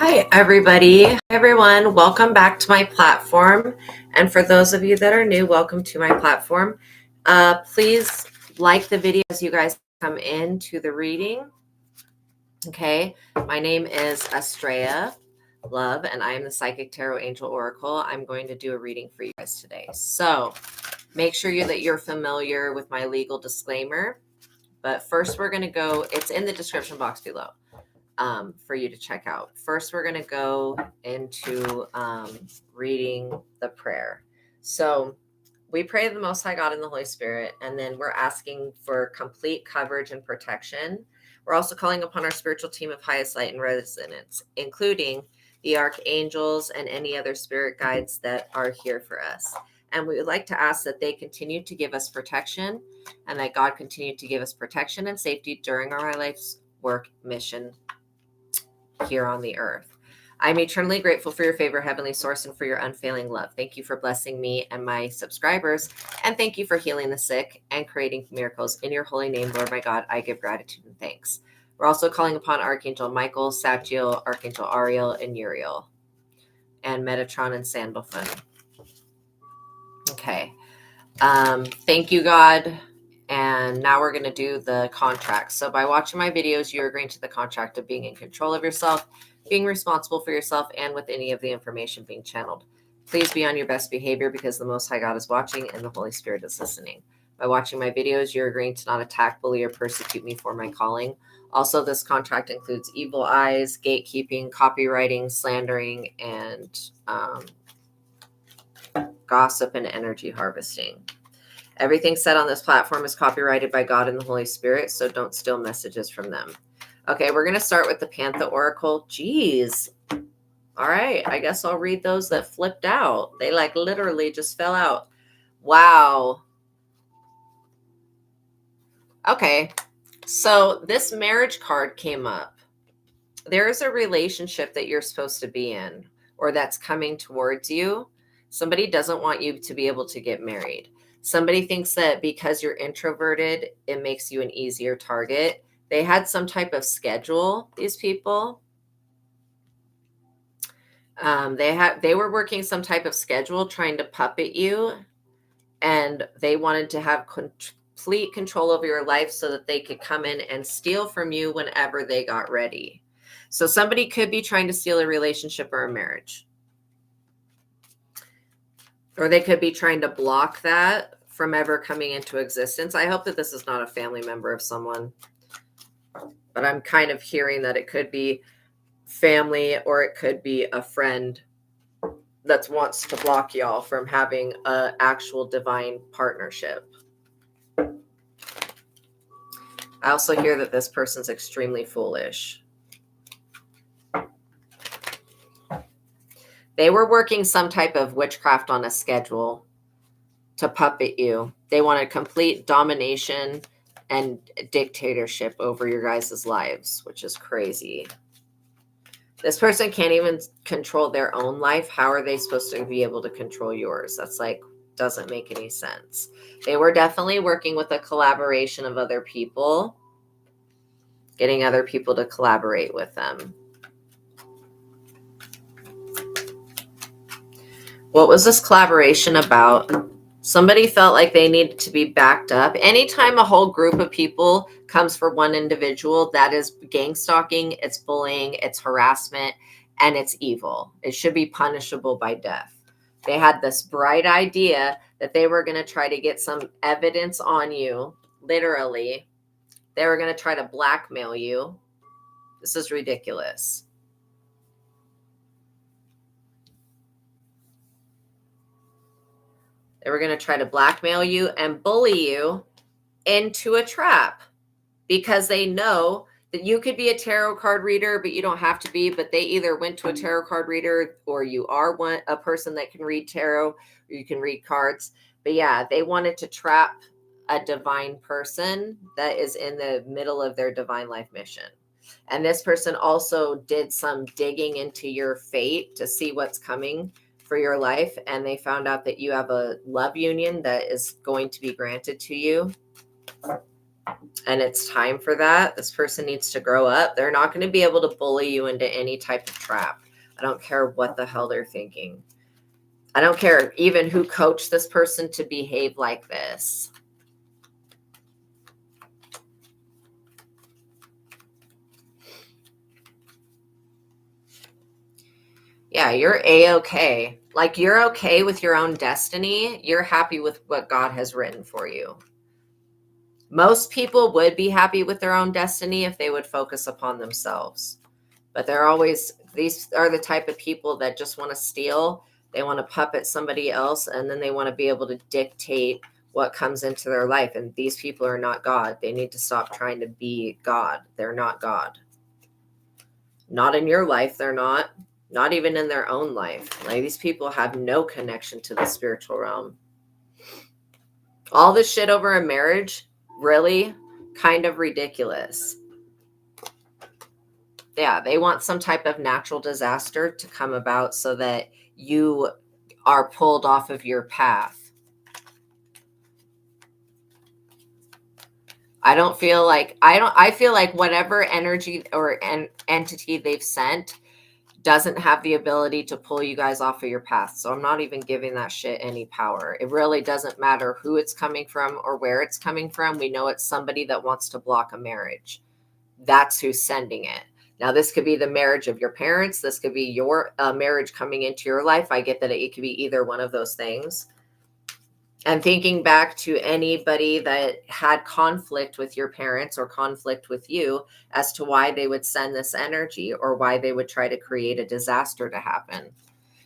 Hi, everybody. Hi, everyone. Welcome back to my platform. And for those of you that are new, welcome to my platform. Please like the video as you guys come into the reading. Okay. My name is ASTRAEA Love, and I am the Psychic Tarot Angel Oracle. I'm going to do a reading for you guys today. So make sure that you're familiar with my legal disclaimer. But first, we're going to go, it's in the description box below. For you to check out. First, we're going to go into reading the prayer. So we pray to the Most High God and the Holy Spirit, and then we're asking for complete coverage and protection. We're also calling upon our spiritual team of highest light and resonance, including the archangels and any other spirit guides that are here for us. And we would like to ask that they continue to give us protection, and that God continue to give us protection and safety during our life's work mission here on the earth. I'm eternally grateful for your favor, Heavenly Source, and for your unfailing love. Thank you for blessing me and my subscribers, and thank you for healing the sick and creating miracles. In your holy name, Lord my God, I give gratitude and thanks. We're also calling upon Archangel Michael, Sachiel, Archangel Ariel, and Uriel, and Metatron and Sandalphon. Okay. Thank you, God. And now we're going to do the contract. So by watching my videos, you're agreeing to the contract of being in control of yourself, being responsible for yourself, and with any of the information being channeled. Please be on your best behavior because the Most High God is watching and the Holy Spirit is listening. By watching my videos, you're agreeing to not attack, bully, or persecute me for my calling. Also, this contract includes evil eyes, gatekeeping, copywriting, slandering, and gossip and energy harvesting. Everything said on this platform is copyrighted by God and the Holy Spirit, so don't steal messages from them. Okay, we're going to start with the Panther Oracle. Jeez. All right, I guess I'll read those that flipped out. They like literally just fell out. Wow. Okay, so this marriage card came up. There is a relationship that you're supposed to be in or that's coming towards you. Somebody doesn't want you to be able to get married. Somebody thinks that because you're introverted, it makes you an easier target. They had some type of schedule, these people. They were working some type of schedule trying to puppet you, and they wanted to have complete control over your life so that they could come in and steal from you whenever they got ready. So somebody could be trying to steal a relationship or a marriage. Or they could be trying to block that from ever coming into existence. I hope that this is not a family member of someone, but I'm kind of hearing that it could be family or it could be a friend that wants to block y'all from having an actual divine partnership. I also hear that this person's extremely foolish. They were working some type of witchcraft on a schedule to puppet you. They wanted complete domination and dictatorship over your guys' lives, which is crazy. This person can't even control their own life. How are they supposed to be able to control yours? That's like, doesn't make any sense. They were definitely working with a collaboration of other people, getting other people to collaborate with them. What was this collaboration about? Somebody felt like they needed to be backed up. Anytime a whole group of people comes for one individual, that is gang stalking, it's bullying, it's harassment, and it's evil. It should be punishable by death. They had this bright idea that they were going to try to get some evidence on you. Literally, they were going to try to blackmail you. This is ridiculous. They were going to try to blackmail you and bully you into a trap because they know that you could be a tarot card reader, but you don't have to be. But they either went to a tarot card reader or you are a person that can read tarot or you can read cards. But yeah, they wanted to trap a divine person that is in the middle of their divine life mission. And this person also did some digging into your fate to see what's coming for your life, and they found out that you have a love union that is going to be granted to you. And it's time for that. This person needs to grow up. They're not going to be able to bully you into any type of trap. I don't care what the hell they're thinking. I don't care even who coached this person to behave like this. Yeah, you're A-okay. Like, you're okay with your own destiny. You're happy with what God has written for you. Most people would be happy with their own destiny if they would focus upon themselves. But these are the type of people that just want to steal. They want to puppet somebody else, and then they want to be able to dictate what comes into their life. And these people are not God. They need to stop trying to be God. They're not God. Not in your life, they're not. Not even in their own life. Like, these people have no connection to the spiritual realm. All this shit over a marriage, really kind of ridiculous. Yeah, they want some type of natural disaster to come about so that you are pulled off of your path. I feel like whatever energy or entity they've sent doesn't have the ability to pull you guys off of your path. So I'm not even giving that shit any power. It really doesn't matter who it's coming from or where it's coming from. We know it's somebody that wants to block a marriage. That's who's sending it. Now, this could be the marriage of your parents. This could be your marriage coming into your life. I get that it could be either one of those things. And thinking back to anybody that had conflict with your parents or conflict with you as to why they would send this energy or why they would try to create a disaster to happen.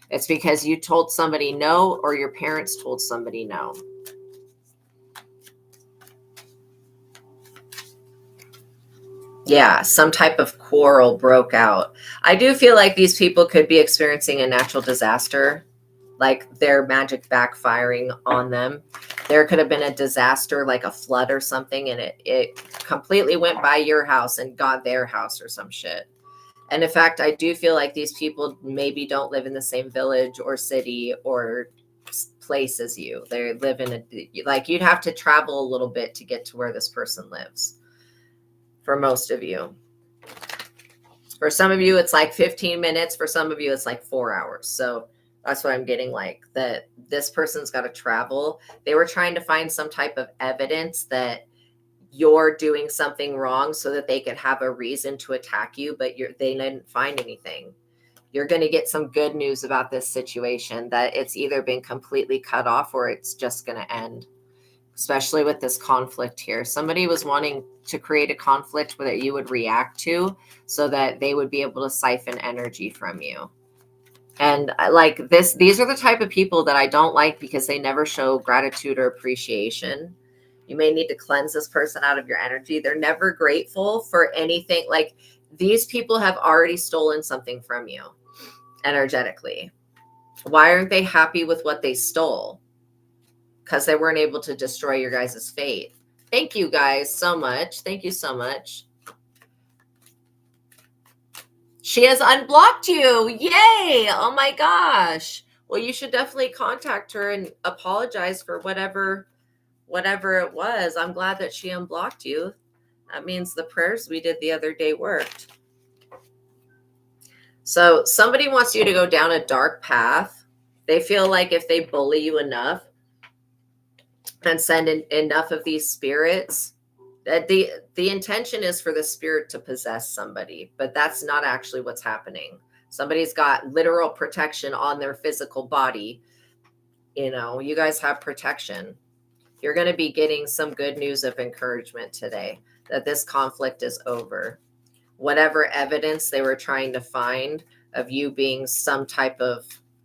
It's because you told somebody no, or your parents told somebody no. Yeah, some type of quarrel broke out. I do feel like these people could be experiencing a natural disaster, like their magic backfiring on them. There could have been a disaster, like a flood or something, and it completely went by your house and got their house or some shit. And in fact, I do feel like these people maybe don't live in the same village or city or place as you. They live in like, you'd have to travel a little bit to get to where this person lives. For most of you. For some of you, it's like 15 minutes. For some of you, it's like 4 hours. So that's what I'm getting, like, that this person's got to travel. They were trying to find some type of evidence that you're doing something wrong so that they could have a reason to attack you, but they didn't find anything. You're going to get some good news about this situation, that it's either been completely cut off or it's just going to end. Especially with this conflict here. Somebody was wanting to create a conflict that you would react to so that they would be able to siphon energy from you. And like this, these are the type of people that I don't like because they never show gratitude or appreciation. You may need to cleanse this person out of your energy. They're never grateful for anything. Like, these people have already stolen something from you energetically. Why aren't they happy with what they stole? Because they weren't able to destroy your guys' fate. Thank you guys so much. Thank you so much. She has unblocked you. Yay. Oh my gosh. Well, you should definitely contact her and apologize for whatever it was. I'm glad that she unblocked you. That means the prayers we did the other day worked. So somebody wants you to go down a dark path. They feel like if they bully you enough, and send in enough of these spirits, that the intention is for the spirit to possess somebody, but that's not actually what's happening. Somebody's got literal protection on their physical body. You guys have protection. You're going to be getting some good news of encouragement today, that this conflict is over. Whatever evidence they were trying to find of you being some type of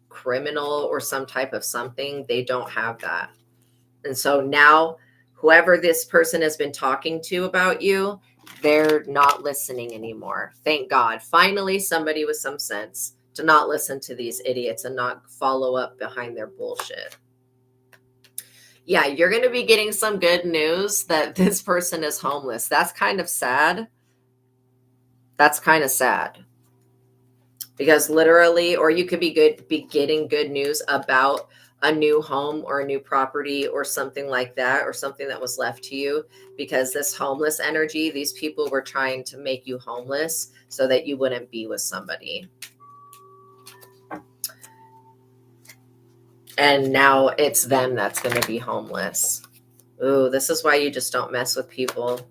criminal or some type of something, they don't have that. And so now, whoever this person has been talking to about you, they're not listening anymore. Thank God. Finally, somebody with some sense to not listen to these idiots and not follow up behind their bullshit. Yeah, you're going to be getting some good news that this person is homeless. That's kind of sad. That's kind of sad. Because literally, or you could be getting good news about a new home or a new property or something like that, or something that was left to you. Because this homeless energy, these people were trying to make you homeless so that you wouldn't be with somebody. And now it's them that's going to be homeless. Ooh, this is why you just don't mess with people.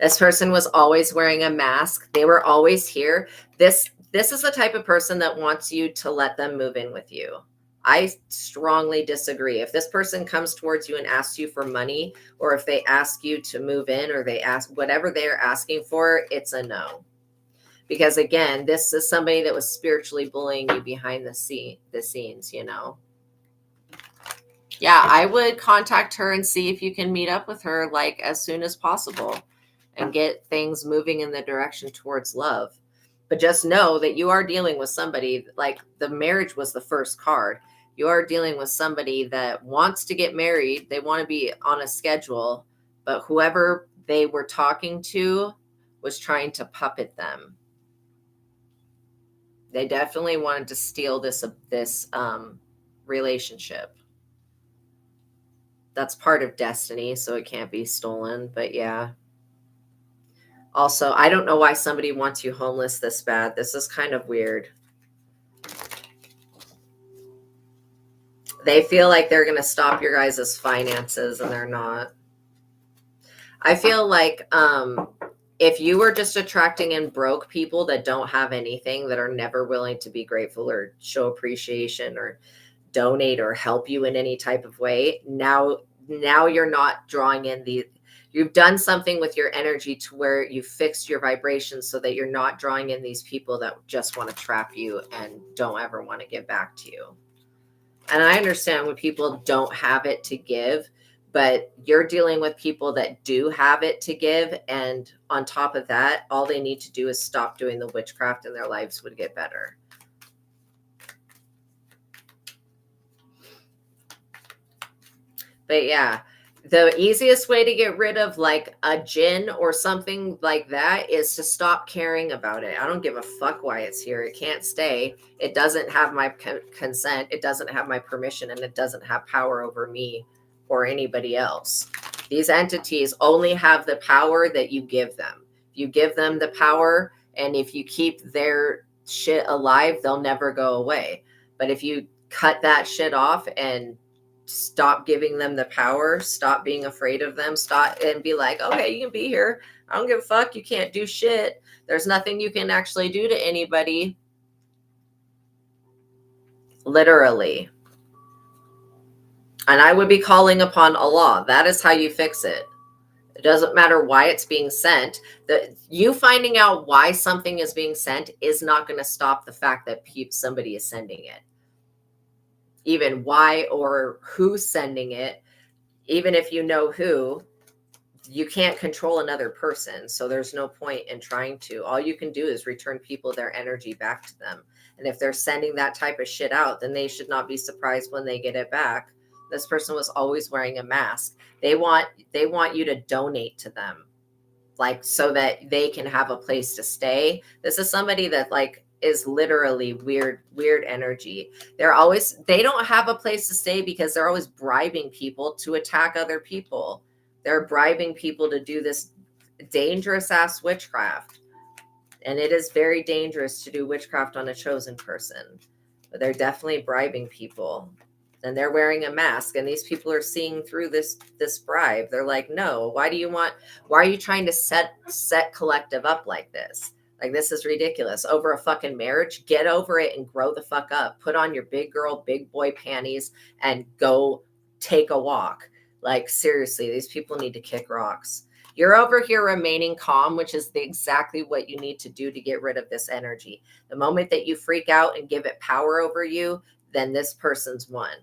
This person was always wearing a mask. They were always here. This is the type of person that wants you to let them move in with you. I strongly disagree. If this person comes towards you and asks you for money, or if they ask you to move in, or they ask whatever they're asking for, it's a no. Because again, this is somebody that was spiritually bullying you behind the scenes, you know. Yeah, I would contact her and see if you can meet up with her like as soon as possible and get things moving in the direction towards love. But just know that you are dealing with somebody, like the marriage was the first card. You are dealing with somebody that wants to get married. They want to be on a schedule, but whoever they were talking to was trying to puppet them. They definitely wanted to steal this relationship. That's part of destiny, so it can't be stolen. But yeah. Also, I don't know why somebody wants you homeless this bad. This is kind of weird. They feel like they're going to stop your guys' finances, and they're not. I feel like if you were just attracting in broke people that don't have anything, that are never willing to be grateful or show appreciation or donate or help you in any type of way, now you're not drawing in you've done something with your energy to where you fixed your vibration so that you're not drawing in these people that just want to trap you and don't ever want to give back to you. And I understand when people don't have it to give, but you're dealing with people that do have it to give. And on top of that, all they need to do is stop doing the witchcraft and their lives would get better. But yeah, the easiest way to get rid of like a jinn or something like that is to stop caring about it. I don't give a fuck why it's here. It can't stay. It doesn't have my consent. It doesn't have my permission, and it doesn't have power over me or anybody else. These entities only have the power that you give them. You give them the power, and if you keep their shit alive, they'll never go away. But if you cut that shit off and stop giving them the power, stop being afraid of them, stop and be like, okay, you can be here. I don't give a fuck. You can't do shit. There's nothing you can actually do to anybody. Literally. And I would be calling upon Allah. That is how you fix it. It doesn't matter why it's being sent. You finding out why something is being sent is not going to stop the fact that somebody is sending it. Even why or who's sending it, even if you know who, you can't control another person. So there's no point in trying to. All you can do is return people their energy back to them. And if they're sending that type of shit out, then they should not be surprised when they get it back. This person was always wearing a mask. They want you to donate to them, like so that they can have a place to stay. This is somebody that like is literally weird energy. They don't have a place to stay because they're always bribing people to attack other people. They're bribing people to do this dangerous ass witchcraft. And it is very dangerous to do witchcraft on a chosen person. But they're definitely bribing people. And they're wearing a mask, and these people are seeing through this bribe. They're like, no, why are you trying to set collective up like this? Like, this is ridiculous. Over a fucking marriage? Get over it and grow the fuck up. Put on your big girl, big boy panties and go take a walk. Like, seriously, these people need to kick rocks. You're over here remaining calm, which is exactly what you need to do to get rid of this energy. The moment that you freak out and give it power over you, then this person's won.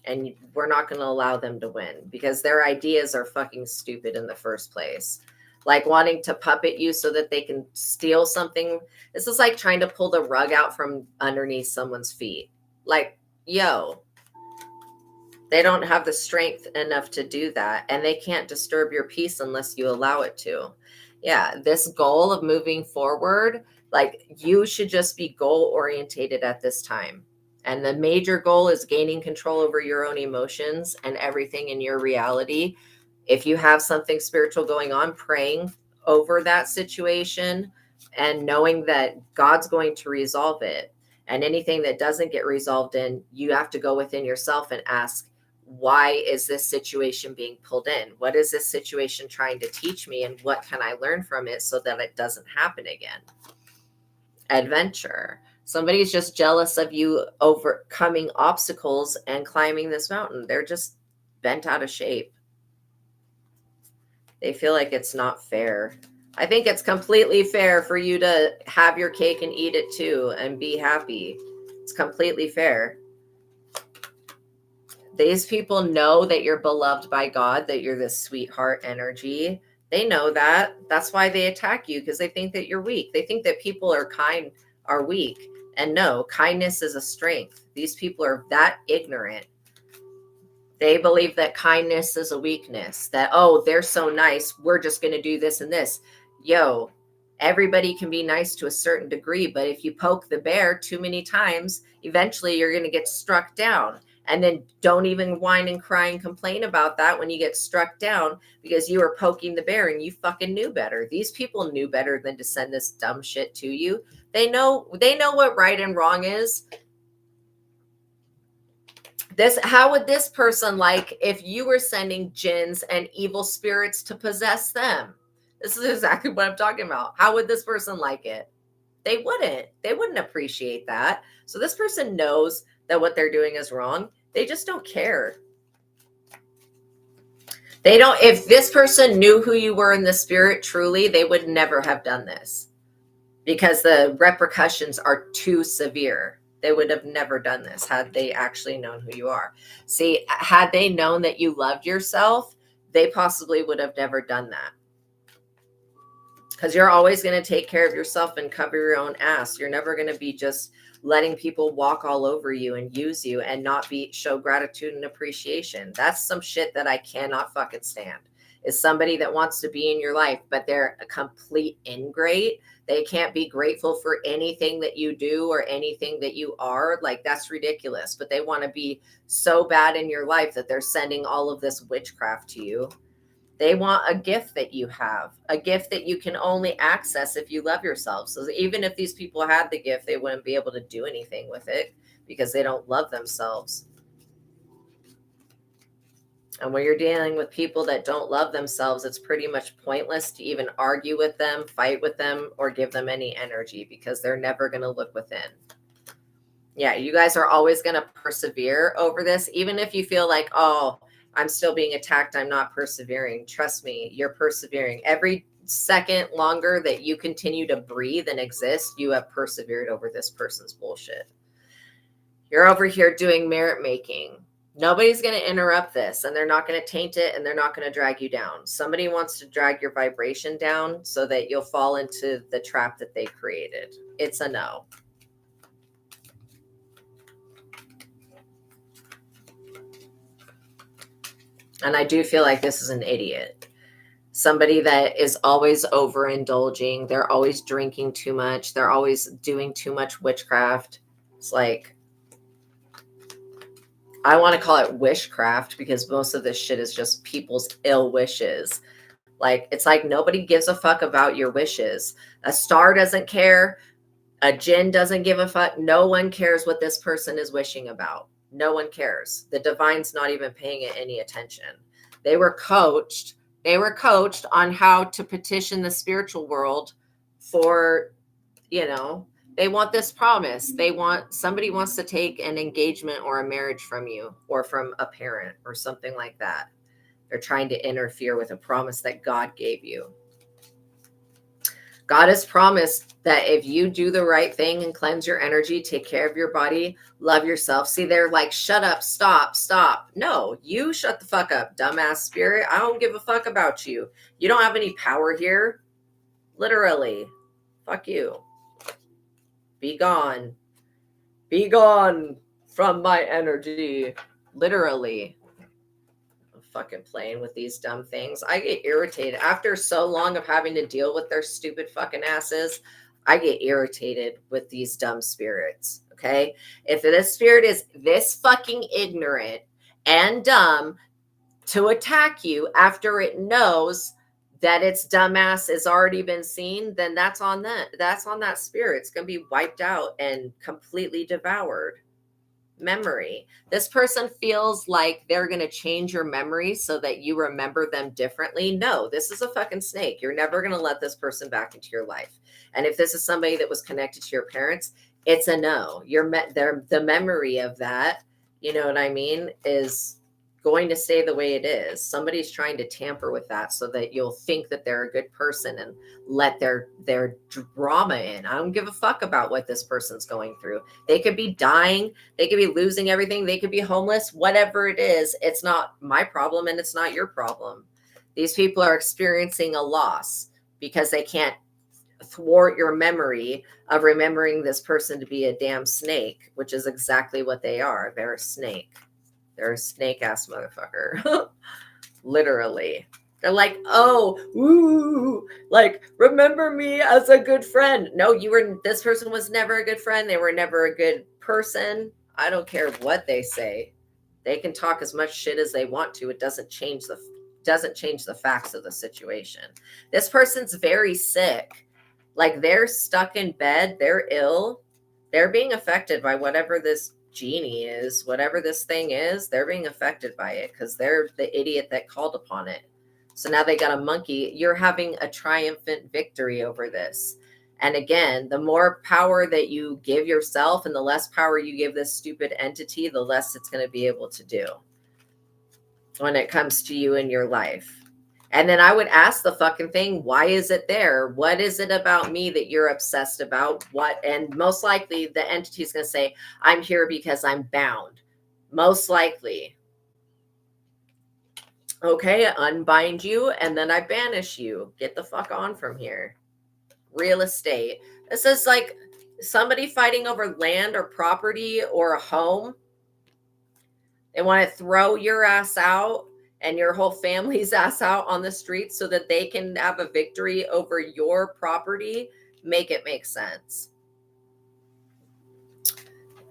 And we're not going to allow them to win because their ideas are fucking stupid in the first place. Like wanting to puppet you so that they can steal something. This is like trying to pull the rug out from underneath someone's feet. Like, yo, they don't have the strength enough to do that. And they can't disturb your peace unless you allow it to. Yeah, this goal of moving forward, like you should just be goal orientated at this time. And the major goal is gaining control over your own emotions and everything in your reality. If you have something spiritual going on, praying over that situation and knowing that God's going to resolve it. And anything that doesn't get resolved in, you have to go within yourself and ask, why is this situation being pulled in? What is this situation trying to teach me? And what can I learn from it so that it doesn't happen again? Adventure. Somebody's just jealous of you overcoming obstacles and climbing this mountain. They're just bent out of shape. They feel like it's not fair. I think it's completely fair for you to have your cake and eat it too and be happy. It's completely fair. These people know that you're beloved by God, that you're this sweetheart energy. They know that. That's why they attack you, because they think that you're weak. They think that people are kind are weak. And no, kindness is a strength. These people are that ignorant. They believe that kindness is a weakness, that, oh, they're so nice, we're just going to do this and this. Yo, everybody can be nice to a certain degree, but if you poke the bear too many times, eventually you're going to get struck down. And then don't even whine and cry and complain about that when you get struck down, because you were poking the bear and you fucking knew better. These people knew better than to send this dumb shit to you. They know what right and wrong is. How would this person like if you were sending jinns and evil spirits to possess them? This is exactly what I'm talking about. How would this person like it? They wouldn't appreciate that. So this person knows that what they're doing is wrong. They just don't care. They don't, if this person knew who you were in the spirit truly, they would never have done this, because the repercussions are too severe. They would have never done this had they actually known who you are. See, had they known that you loved yourself, they possibly would have never done that. Because you're always going to take care of yourself and cover your own ass. You're never going to be just letting people walk all over you and use you and not show gratitude and appreciation. That's some shit that I cannot fucking stand. Is somebody that wants to be in your life, but they're a complete ingrate. They can't be grateful for anything that you do or anything that you are. Like, that's ridiculous. But they want to be so bad in your life that they're sending all of this witchcraft to you. They want a gift that you have, a gift that you can only access if you love yourself. So even if these people had the gift, they wouldn't be able to do anything with it because they don't love themselves. And when you're dealing with people that don't love themselves, it's pretty much pointless to even argue with them, fight with them, or give them any energy, because they're never going to look within. Yeah, you guys are always going to persevere over this. Even if you feel like, oh, I'm still being attacked, I'm not persevering. Trust me, you're persevering. Every second longer that you continue to breathe and exist, you have persevered over this person's bullshit. You're over here doing merit making. Nobody's going to interrupt this, and they're not going to taint it, and they're not going to drag you down. Somebody wants to drag your vibration down so that you'll fall into the trap that they created. It's a no. And I do feel like this is an idiot. Somebody that is always overindulging. They're always drinking too much. They're always doing too much witchcraft. It's like, I want to call it wishcraft, because most of this shit is just people's ill wishes. Like, it's like nobody gives a fuck about your wishes. A star doesn't care. A jinn doesn't give a fuck. No one cares what this person is wishing about. No one cares. The divine's not even paying it any attention. They were coached on how to petition the spiritual world for, they want this promise. Somebody wants to take an engagement or a marriage from you, or from a parent or something like that. They're trying to interfere with a promise that God gave you. God has promised that if you do the right thing and cleanse your energy, take care of your body, love yourself. See, they're like, shut up, stop. No, you shut the fuck up, dumbass spirit. I don't give a fuck about you. You don't have any power here. Literally. Fuck you. Be gone. Be gone from my energy. Literally. fucking playing with these dumb things. I get irritated after so long of having to deal with their stupid fucking asses. I get irritated with these dumb spirits. Okay. If this spirit is this fucking ignorant and dumb to attack you after it knows that its dumbass has already been seen, then that's on that. That's on that spirit. It's going to be wiped out and completely devoured. Memory. This person feels like they're going to change your memory so that you remember them differently. No, this is a fucking snake. You're never going to let this person back into your life. And if this is somebody that was connected to your parents, it's a no. The memory of that, you know what I mean, is going to stay the way it is. Somebody's trying to tamper with that so that you'll think that they're a good person and let their drama in. I don't give a fuck about what this person's going through. They could be dying, they could be losing everything, they could be homeless, whatever it is. It's not my problem and it's not your problem. These people are experiencing a loss because they can't thwart your memory of remembering this person to be a damn snake, which is exactly what they are. They're a snake. They're a snake ass motherfucker. Literally. They're like, oh, ooh, like, remember me as a good friend. No, this person was never a good friend. They were never a good person. I don't care what they say. They can talk as much shit as they want to. It doesn't change the facts of the situation. This person's very sick. Like, they're stuck in bed. They're ill. They're being affected by whatever this genie is, whatever this thing is. They're being affected by it because they're the idiot that called upon it. So now they got a monkey. You're having a triumphant victory over this. And again, the more power that you give yourself and the less power you give this stupid entity, the less it's going to be able to do when it comes to you in your life. And then I would ask the fucking thing, why is it there? What is it about me that you're obsessed about? What? And most likely the entity is going to say, I'm here because I'm bound. Most likely. Okay, I unbind you and then I banish you. Get the fuck on from here. Real estate. This is like somebody fighting over land or property or a home. They want to throw your ass out and your whole family's ass out on the street so that they can have a victory over your property. Make it make sense.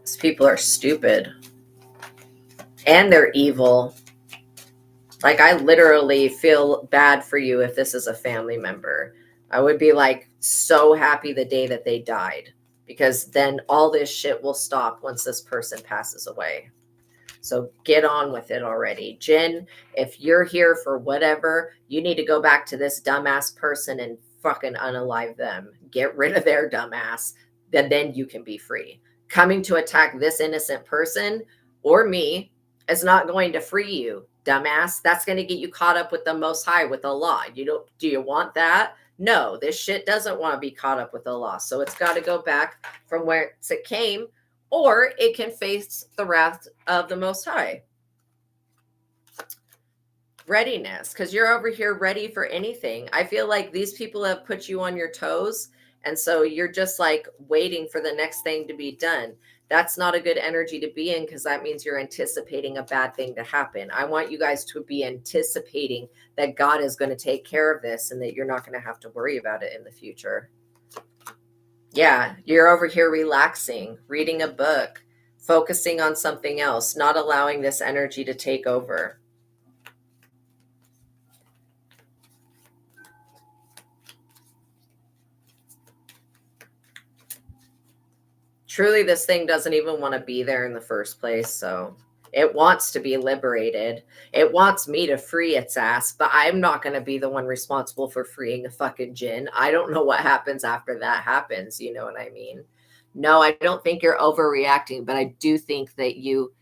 These people are stupid. And they're evil. Like, I literally feel bad for you if this is a family member. I would be like so happy the day that they died, because then all this shit will stop once this person passes away. So get on with it already. Jen, if you're here for whatever, you need to go back to this dumbass person and fucking unalive them. Get rid of their dumbass. Then you can be free. Coming to attack this innocent person or me is not going to free you, dumbass. That's going to get you caught up with the Most High, with the law. Do you want that? No, this shit doesn't want to be caught up with the law. So it's got to go back from where it came, or it can face the wrath of the Most High. Readiness, because you're over here ready for anything. I feel like these people have put you on your toes, and so you're just like waiting for the next thing to be done. That's not a good energy to be in, because that means you're anticipating a bad thing to happen. I want you guys to be anticipating that God is going to take care of this and that you're not going to have to worry about it in the future. Yeah, you're over here relaxing, reading a book, focusing on something else, not allowing this energy to take over. Truly, this thing doesn't even want to be there in the first place, so it wants to be liberated. It wants me to free its ass, but I'm not going to be the one responsible for freeing a fucking djinn. I don't know what happens after that happens. You know what I mean? No, I don't think you're overreacting, but I do think that you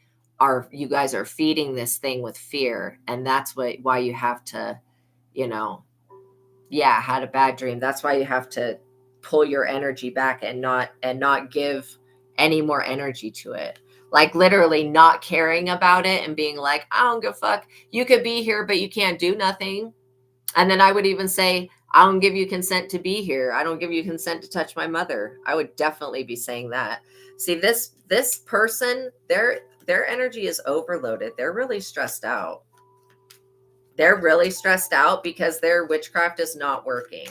guys are feeding this thing with fear. And that's why you have to, had a bad dream. That's why you have to pull your energy back and not give any more energy to it. Like, literally not caring about it and being like, I don't give a fuck. You could be here, but you can't do nothing. And then I would even say, I don't give you consent to be here. I don't give you consent to touch my mother. I would definitely be saying that. See, this person, their energy is overloaded. They're really stressed out. They're really stressed out because their witchcraft is not working.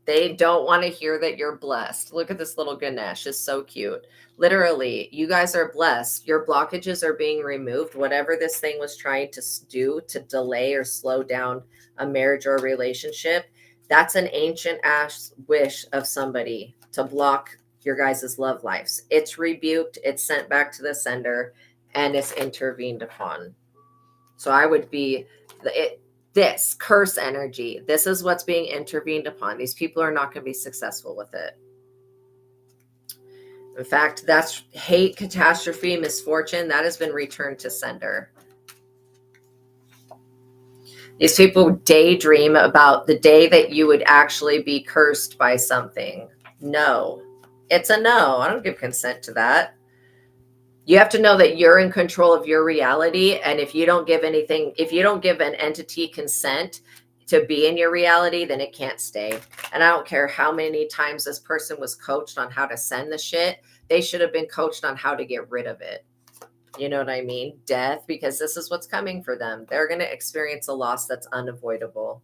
They don't want to hear that you're blessed. Look at this little Ganesh. It's so cute. Literally, you guys are blessed. Your blockages are being removed. Whatever this thing was trying to do to delay or slow down a marriage or a relationship, that's an ancient ass wish of somebody to block your guys' love lives. It's rebuked, it's sent back to the sender, and it's intervened upon. So I would be this curse energy. This is what's being intervened upon. These people are not going to be successful with it. In fact, that's hate, catastrophe, misfortune. That has been returned to sender. These people daydream about the day that you would actually be cursed by something. No. It's a no. I don't give consent to that. You have to know that you're in control of your reality. And if you don't give anything, if you don't give an entity consent to be in your reality, then it can't stay. And I don't care how many times this person was coached on how to send the shit. They should have been coached on how to get rid of it. You know what I mean? Death, because this is what's coming for them. They're going to experience a loss that's unavoidable.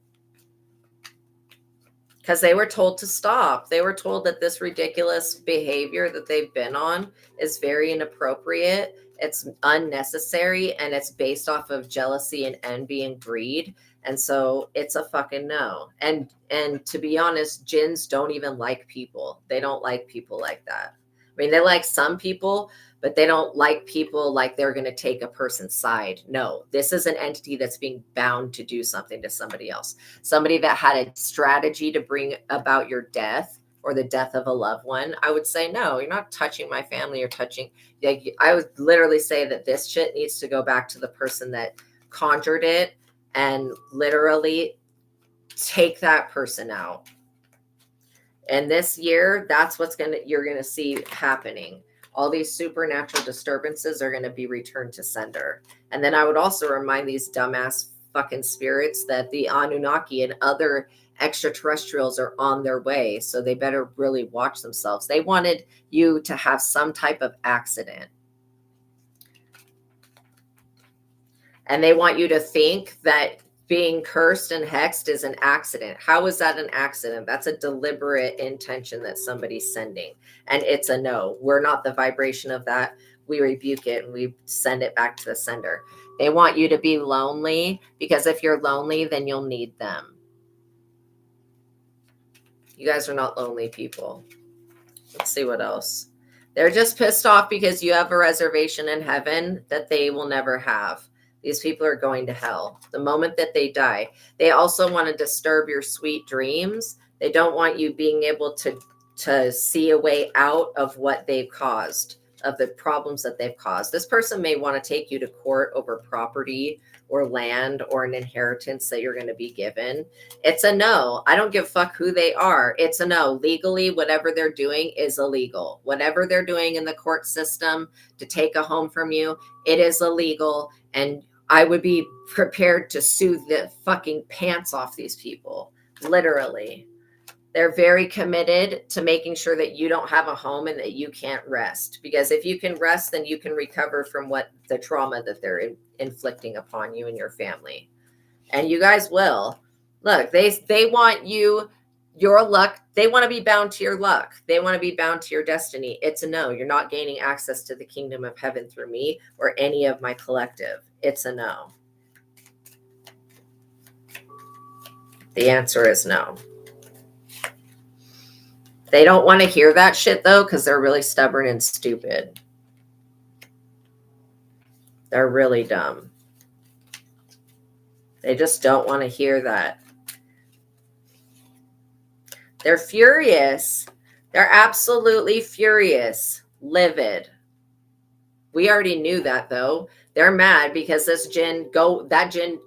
Because they were told to stop. They were told that this ridiculous behavior that they've been on is very inappropriate. It's unnecessary, and it's based off of jealousy and envy and greed. And so it's a fucking no. And to be honest, jinns don't even like people. They don't like people like that. I mean, they like some people, but they don't like people like they're going to take a person's side. No, this is an entity that's being bound to do something to somebody else. Somebody that had a strategy to bring about your death or the death of a loved one. I would say, no, you're not touching my family or touching. Like, I would literally say that this shit needs to go back to the person that conjured it and literally take that person out. And this year, that's what's you're going to see happening. All these supernatural disturbances are going to be returned to sender. And then I would also remind these dumbass fucking spirits that the Anunnaki and other extraterrestrials are on their way. So they better really watch themselves. They wanted you to have some type of accident. And they want you to think that being cursed and hexed is an accident. How is that an accident? That's a deliberate intention that somebody's sending. And it's a no. We're not the vibration of that. We rebuke it and we send it back to the sender. They want you to be lonely, because if you're lonely, then you'll need them. You guys are not lonely people. Let's see what else. They're just pissed off because you have a reservation in heaven that they will never have. These people are going to hell the moment that they die. They also want to disturb your sweet dreams. They don't want you being able to see a way out of what they've caused, of the problems that they've caused. This person may want to take you to court over property or land or an inheritance that you're going to be given. It's a no. I don't give a fuck who they are. It's a no. Legally, whatever they're doing is illegal. Whatever they're doing in the court system to take a home from you, it is illegal. And I would be prepared to sue the fucking pants off these people. Literally. They're very committed to making sure that you don't have a home and that you can't rest. Because if you can rest, then you can recover from what the trauma that they're inflicting upon you and your family. And you guys will. Look, they want you, your luck. They want to be bound to your luck. They want to be bound to your destiny. It's a no. You're not gaining access to the kingdom of heaven through me or any of my collective. It's a no. The answer is no. They don't want to hear that shit, though, because they're really stubborn and stupid. They're really dumb. They just don't want to hear that. They're furious. They're absolutely furious, livid. We already knew that, though. They're mad because that jinn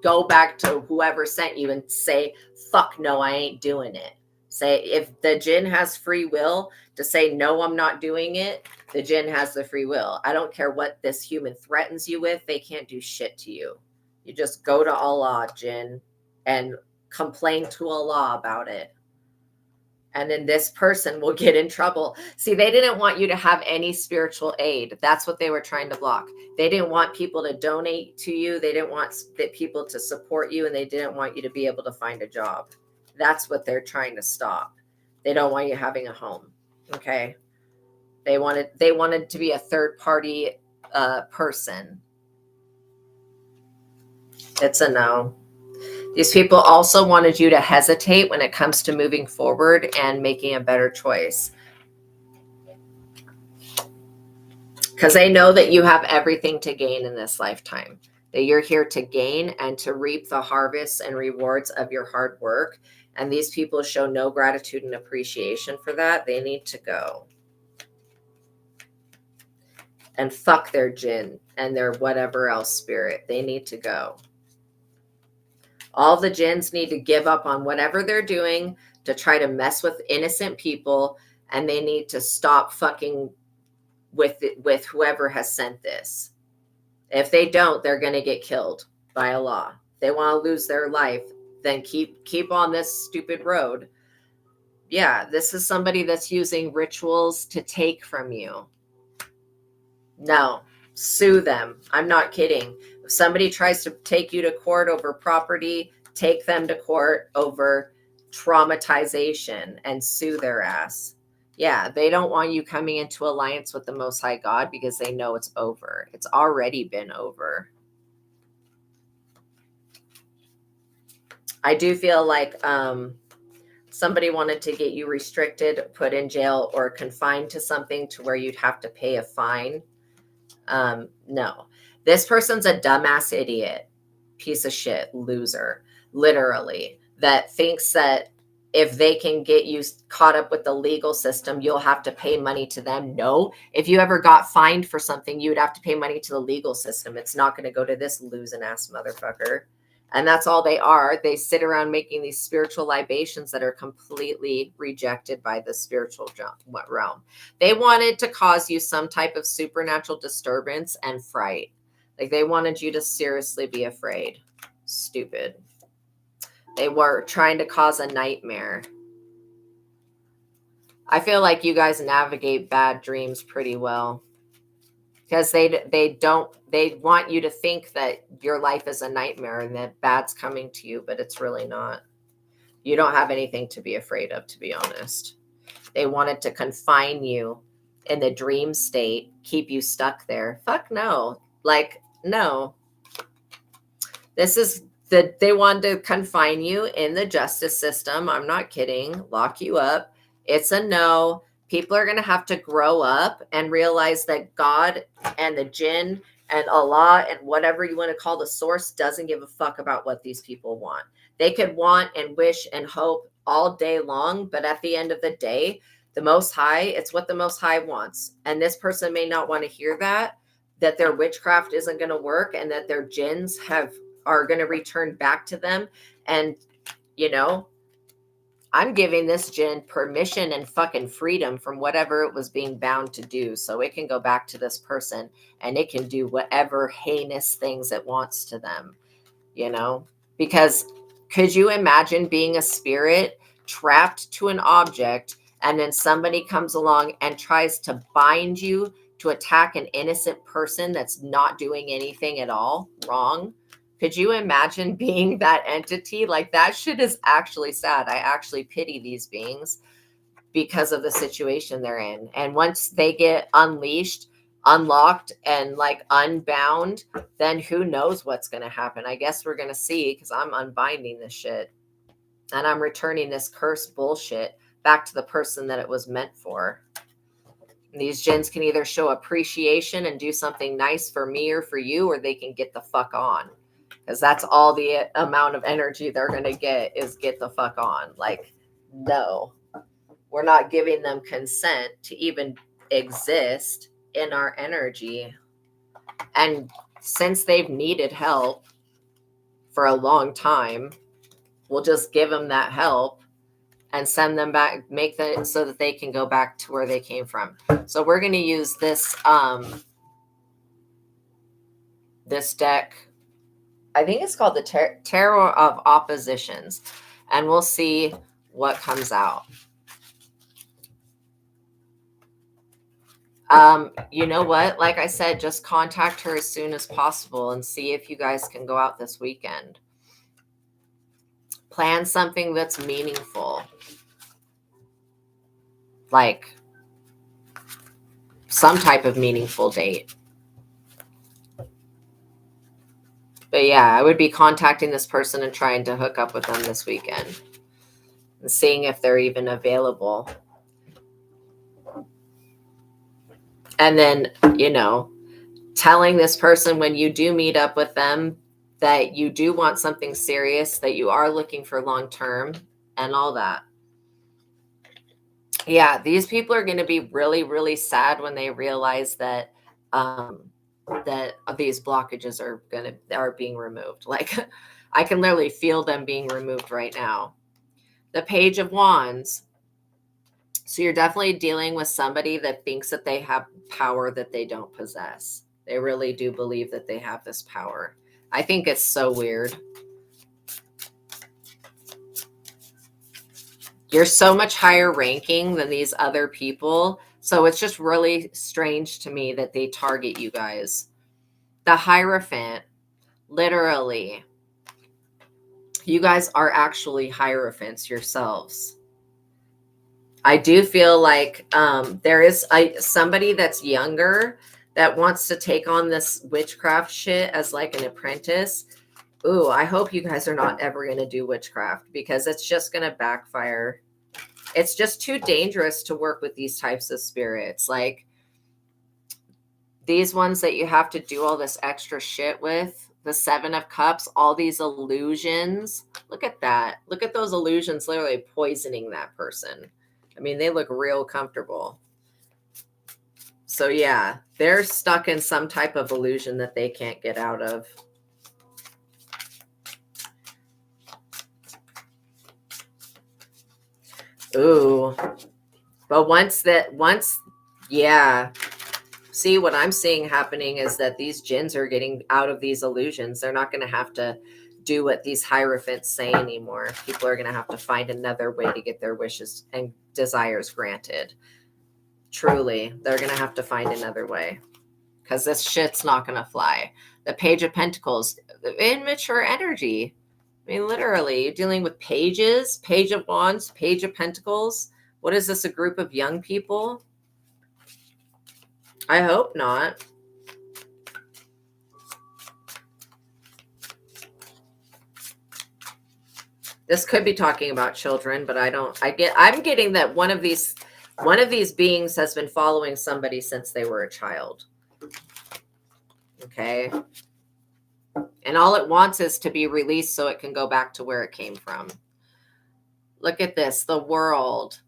go back to whoever sent you and say, fuck no, I ain't doing it. Say, if the jinn has free will to say, no, I'm not doing it, the jinn has the free will. I don't care what this human threatens you with. They can't do shit to you. You just go to Allah, jinn, and complain to Allah about it. And then this person will get in trouble. See, they didn't want you to have any spiritual aid. That's what they were trying to block. They didn't want people to donate to you. They didn't want people to support you, and they didn't want you to be able to find a job. That's what they're trying to stop. They don't want you having a home. Okay. They wanted to be a third party person. It's a no. These people also wanted you to hesitate when it comes to moving forward and making a better choice. Because they know that you have everything to gain in this lifetime. That you're here to gain and to reap the harvests and rewards of your hard work. And these people show no gratitude and appreciation for that. They need to go. And fuck their jinn and their whatever else spirit. They need to go. All the jinns need to give up on whatever they're doing to try to mess with innocent people, and they need to stop fucking with whoever has sent this. If they don't, they're going to get killed by Allah. If they want to lose their life, then keep on this stupid road. Yeah, this is somebody that's using rituals to take from you. No, sue them. I'm not kidding. If somebody tries to take you to court over property, take them to court over traumatization and sue their ass. Yeah, they don't want you coming into alliance with the Most High God because they know it's over. It's already been over. I do feel like somebody wanted to get you restricted, put in jail, or confined to something to where you'd have to pay a fine. No, this person's a dumbass idiot, piece of shit, loser, literally, that thinks that if they can get you caught up with the legal system, you'll have to pay money to them. No, if you ever got fined for something, you would have to pay money to the legal system. It's not going to go to this losing ass motherfucker. And that's all they are. They sit around making these spiritual libations that are completely rejected by the spiritual realm. They wanted to cause you some type of supernatural disturbance and fright. Like they wanted you to seriously be afraid. Stupid. They were trying to cause a nightmare. I feel like you guys navigate bad dreams pretty well. Because they want you to think that your life is a nightmare and that bad's coming to you, but it's really not. You don't have anything to be afraid of, to be honest. They wanted to confine you in the dream state, keep you stuck there. Fuck no. Like, no. They wanted to confine you in the justice system. I'm not kidding. Lock you up. It's a no. People are going to have to grow up and realize that God and the jinn and Allah and whatever you want to call the source doesn't give a fuck about what these people want. They could want and wish and hope all day long, but at the end of the day, the Most High, it's what the Most High wants. And this person may not want to hear that their witchcraft isn't going to work and that their jinns are going to return back to them. And, you know, I'm giving this jinn permission and fucking freedom from whatever it was being bound to do. So it can go back to this person and it can do whatever heinous things it wants to them, you know? Because could you imagine being a spirit trapped to an object and then somebody comes along and tries to bind you to attack an innocent person that's not doing anything at all wrong? Could you imagine being that entity? Like, that shit is actually sad. I actually pity these beings because of the situation they're in. And once they get unleashed, unlocked, and like unbound, then who knows what's going to happen? I guess we're going to see, because I'm unbinding this shit. And I'm returning this cursed bullshit back to the person that it was meant for. And these jinns can either show appreciation and do something nice for me or for you, or they can get the fuck on. Because that's all the amount of energy they're going to get is get the fuck on. Like, no, we're not giving them consent to even exist in our energy. And since they've needed help for a long time, we'll just give them that help and send them back, make that so that they can go back to where they came from. So we're going to use this, this deck. I think it's called the Tarot of Oppositions, and we'll see what comes out. You know what? Like I said, just contact her as soon as possible and see if you guys can go out this weekend. Plan something that's meaningful. Like some type of meaningful date. But yeah, I would be contacting this person and trying to hook up with them this weekend and seeing if they're even available. And then, you know, telling this person when you do meet up with them that you do want something serious, that you are looking for long term and all that. Yeah, these people are going to be really, really sad when they realize that that these blockages are being removed. Like I can literally feel them being removed right now. The Page of Wands. So you're definitely dealing with somebody that thinks that they have power that they don't possess. They really do believe that they have this power. I think it's so weird. You're so much higher ranking than these other people. So it's just really strange to me that they target you guys. The Hierophant, literally, you guys are actually Hierophants yourselves. I do feel like there is somebody that's younger that wants to take on this witchcraft shit as like an apprentice. Ooh, I hope you guys are not ever going to do witchcraft because it's just going to backfire. It's just too dangerous to work with these types of spirits. Like these ones that you have to do all this extra shit with, the Seven of Cups, all these illusions. Look at that. Look at those illusions literally poisoning that person. I mean, they look real comfortable. So yeah, they're stuck in some type of illusion that they can't get out of. Ooh. But yeah. See, what I'm seeing happening is that these jinns are getting out of these illusions. They're not going to have to do what these hierophants say anymore. People are going to have to find another way to get their wishes and desires granted. Truly, they're going to have to find another way because this shit's not going to fly. The Page of Pentacles, immature energy. I mean, literally, you're dealing with pages, Page of Wands, Page of Pentacles. What is this, a group of young people? I hope not. This could be talking about children, but I'm getting that one of these beings has been following somebody since they were a child. Okay. And all it wants is to be released so it can go back to where it came from. Look at this, the World.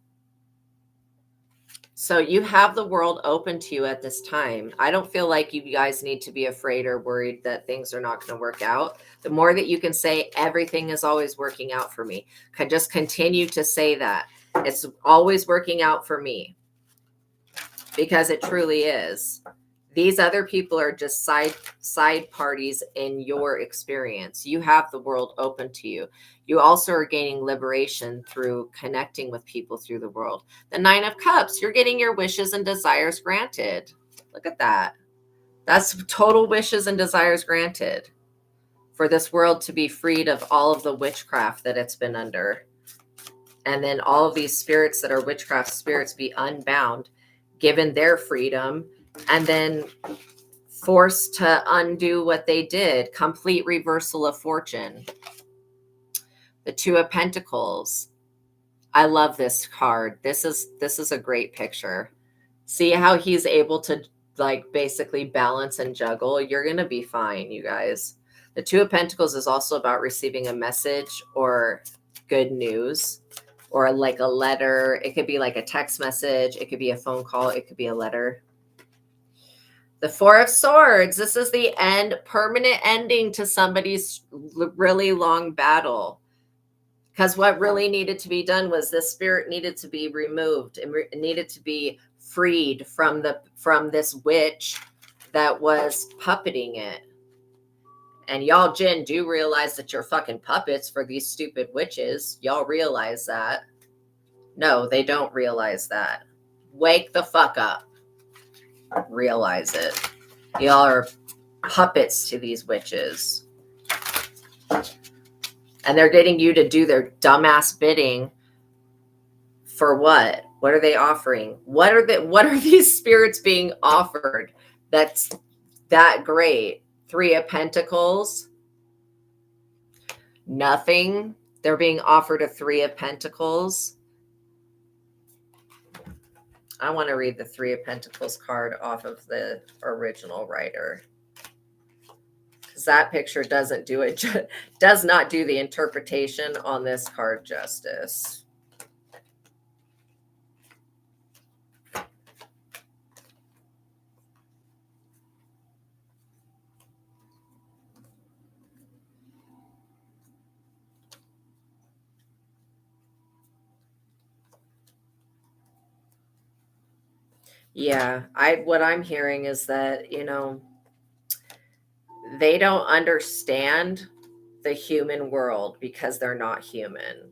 So you have the world open to you at this time. I don't feel like you guys need to be afraid or worried that things are not going to work out. The more that you can say everything is always working out for me, can just continue to say that. It's always working out for me because it truly is. These other people are just side parties in your experience. You have the world open to you. You also are gaining liberation through connecting with people through the world. The Nine of Cups, you're getting your wishes and desires granted. Look at that. That's total wishes and desires granted for this world to be freed of all of the witchcraft that it's been under. And then all of these spirits that are witchcraft spirits be unbound, given their freedom, and then forced to undo what they did. Complete reversal of fortune. The Two of Pentacles. I love this card. This is a great picture. See how he's able to like basically balance and juggle. You're going to be fine, you guys. The Two of Pentacles is also about receiving a message or good news or like a letter. It could be like a text message. It could be a phone call. It could be a letter. The Four of Swords. This is the end, permanent ending to somebody's really long battle. Because what really needed to be done was this spirit needed to be removed and needed to be freed from this witch that was puppeting it. And y'all jinn do realize that you're fucking puppets for these stupid witches. Y'all realize that? No, they don't realize that. Wake the fuck up. realize it. Y'all are puppets to these witches. And they're getting you to do their dumbass bidding for what? What are they offering? What are these spirits being offered that's that great? 3 of Pentacles. Nothing. They're being offered a 3 of Pentacles. I want to read the 3 of Pentacles card off of the original writer. Because that picture doesn't do it, does not do the interpretation on this card justice. Yeah, what I'm hearing is that, you know, they don't understand the human world because they're not human.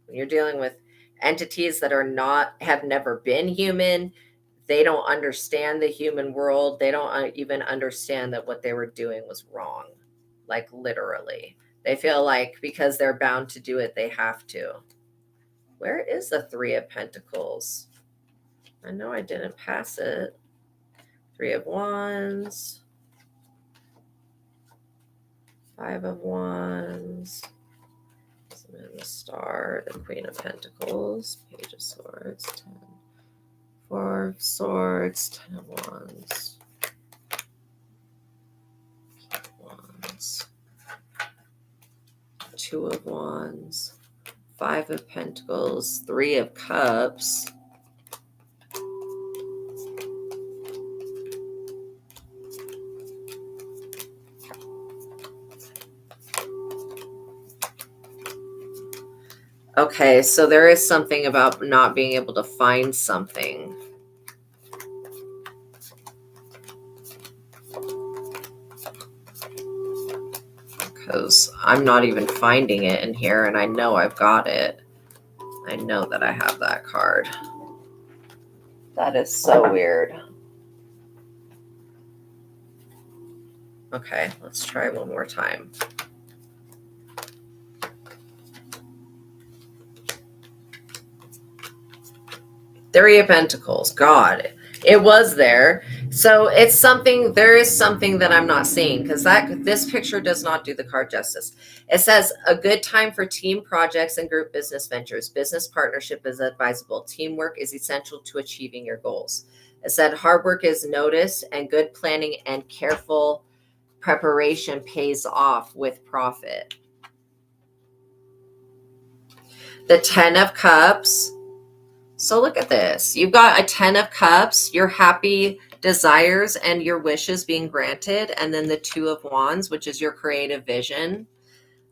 When you're dealing with entities that have never been human, they don't understand the human world. They don't even understand that what they were doing was wrong. Like literally. They feel like because they're bound to do it, they have to. Where is the 3 of Pentacles? I know I didn't pass it. 3 of Wands. 5 of Wands. The Star, the Queen of Pentacles, Page of Swords, 10. 4 of Swords, 10 of Wands. 2 of Wands. 5 of Pentacles, 3 of Cups. Okay, so there is something about not being able to find something. Because I'm not even finding it in here, and I know I've got it. I know that I have that card. That is so weird. Okay, let's try one more time. 3 of Pentacles. God, it was there. So it's something, there is something that I'm not seeing because this picture does not do the card justice. It says a good time for team projects and group business ventures. Business partnership is advisable. Teamwork is essential to achieving your goals. It said hard work is noticed and good planning and careful preparation pays off with profit. The 10 of Cups. So look at this. You've got a 10 of Cups, your happy desires and your wishes being granted. And then the 2 of Wands, which is your creative vision.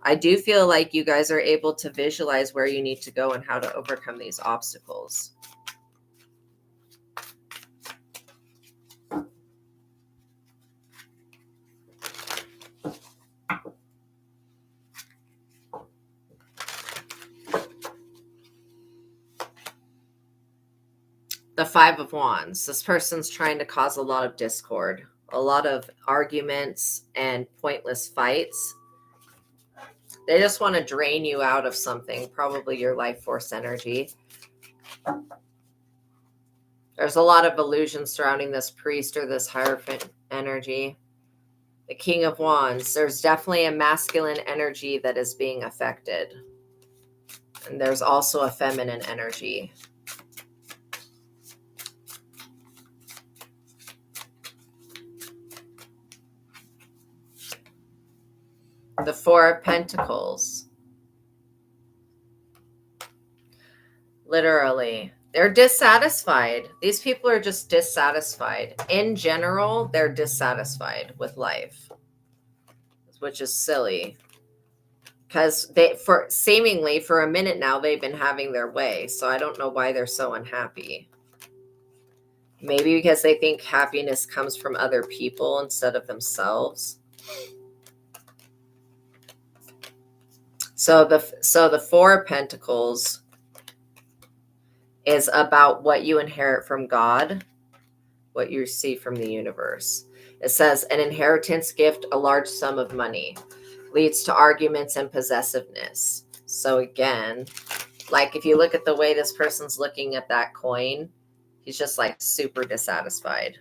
I do feel like you guys are able to visualize where you need to go and how to overcome these obstacles. The 5 of Wands. This person's trying to cause a lot of discord, a lot of arguments and pointless fights. They just want to drain you out of something, probably your life force energy. There's a lot of illusions surrounding this priest or this Hierophant energy. The King of Wands. There's definitely a masculine energy that is being affected. And there's also a feminine energy. The 4 of Pentacles. Literally, they're dissatisfied. These people are just dissatisfied. In general, they're dissatisfied with life, which is silly. Because seemingly for a minute now, they've been having their way. So I don't know why they're so unhappy. Maybe because they think happiness comes from other people instead of themselves. So the 4 of Pentacles is about what you inherit from God. what you see from the universe. It says an inheritance gift, a large sum of money, leads to arguments and possessiveness. So again, like if you look at the way this person's looking at that coin, he's just like super dissatisfied.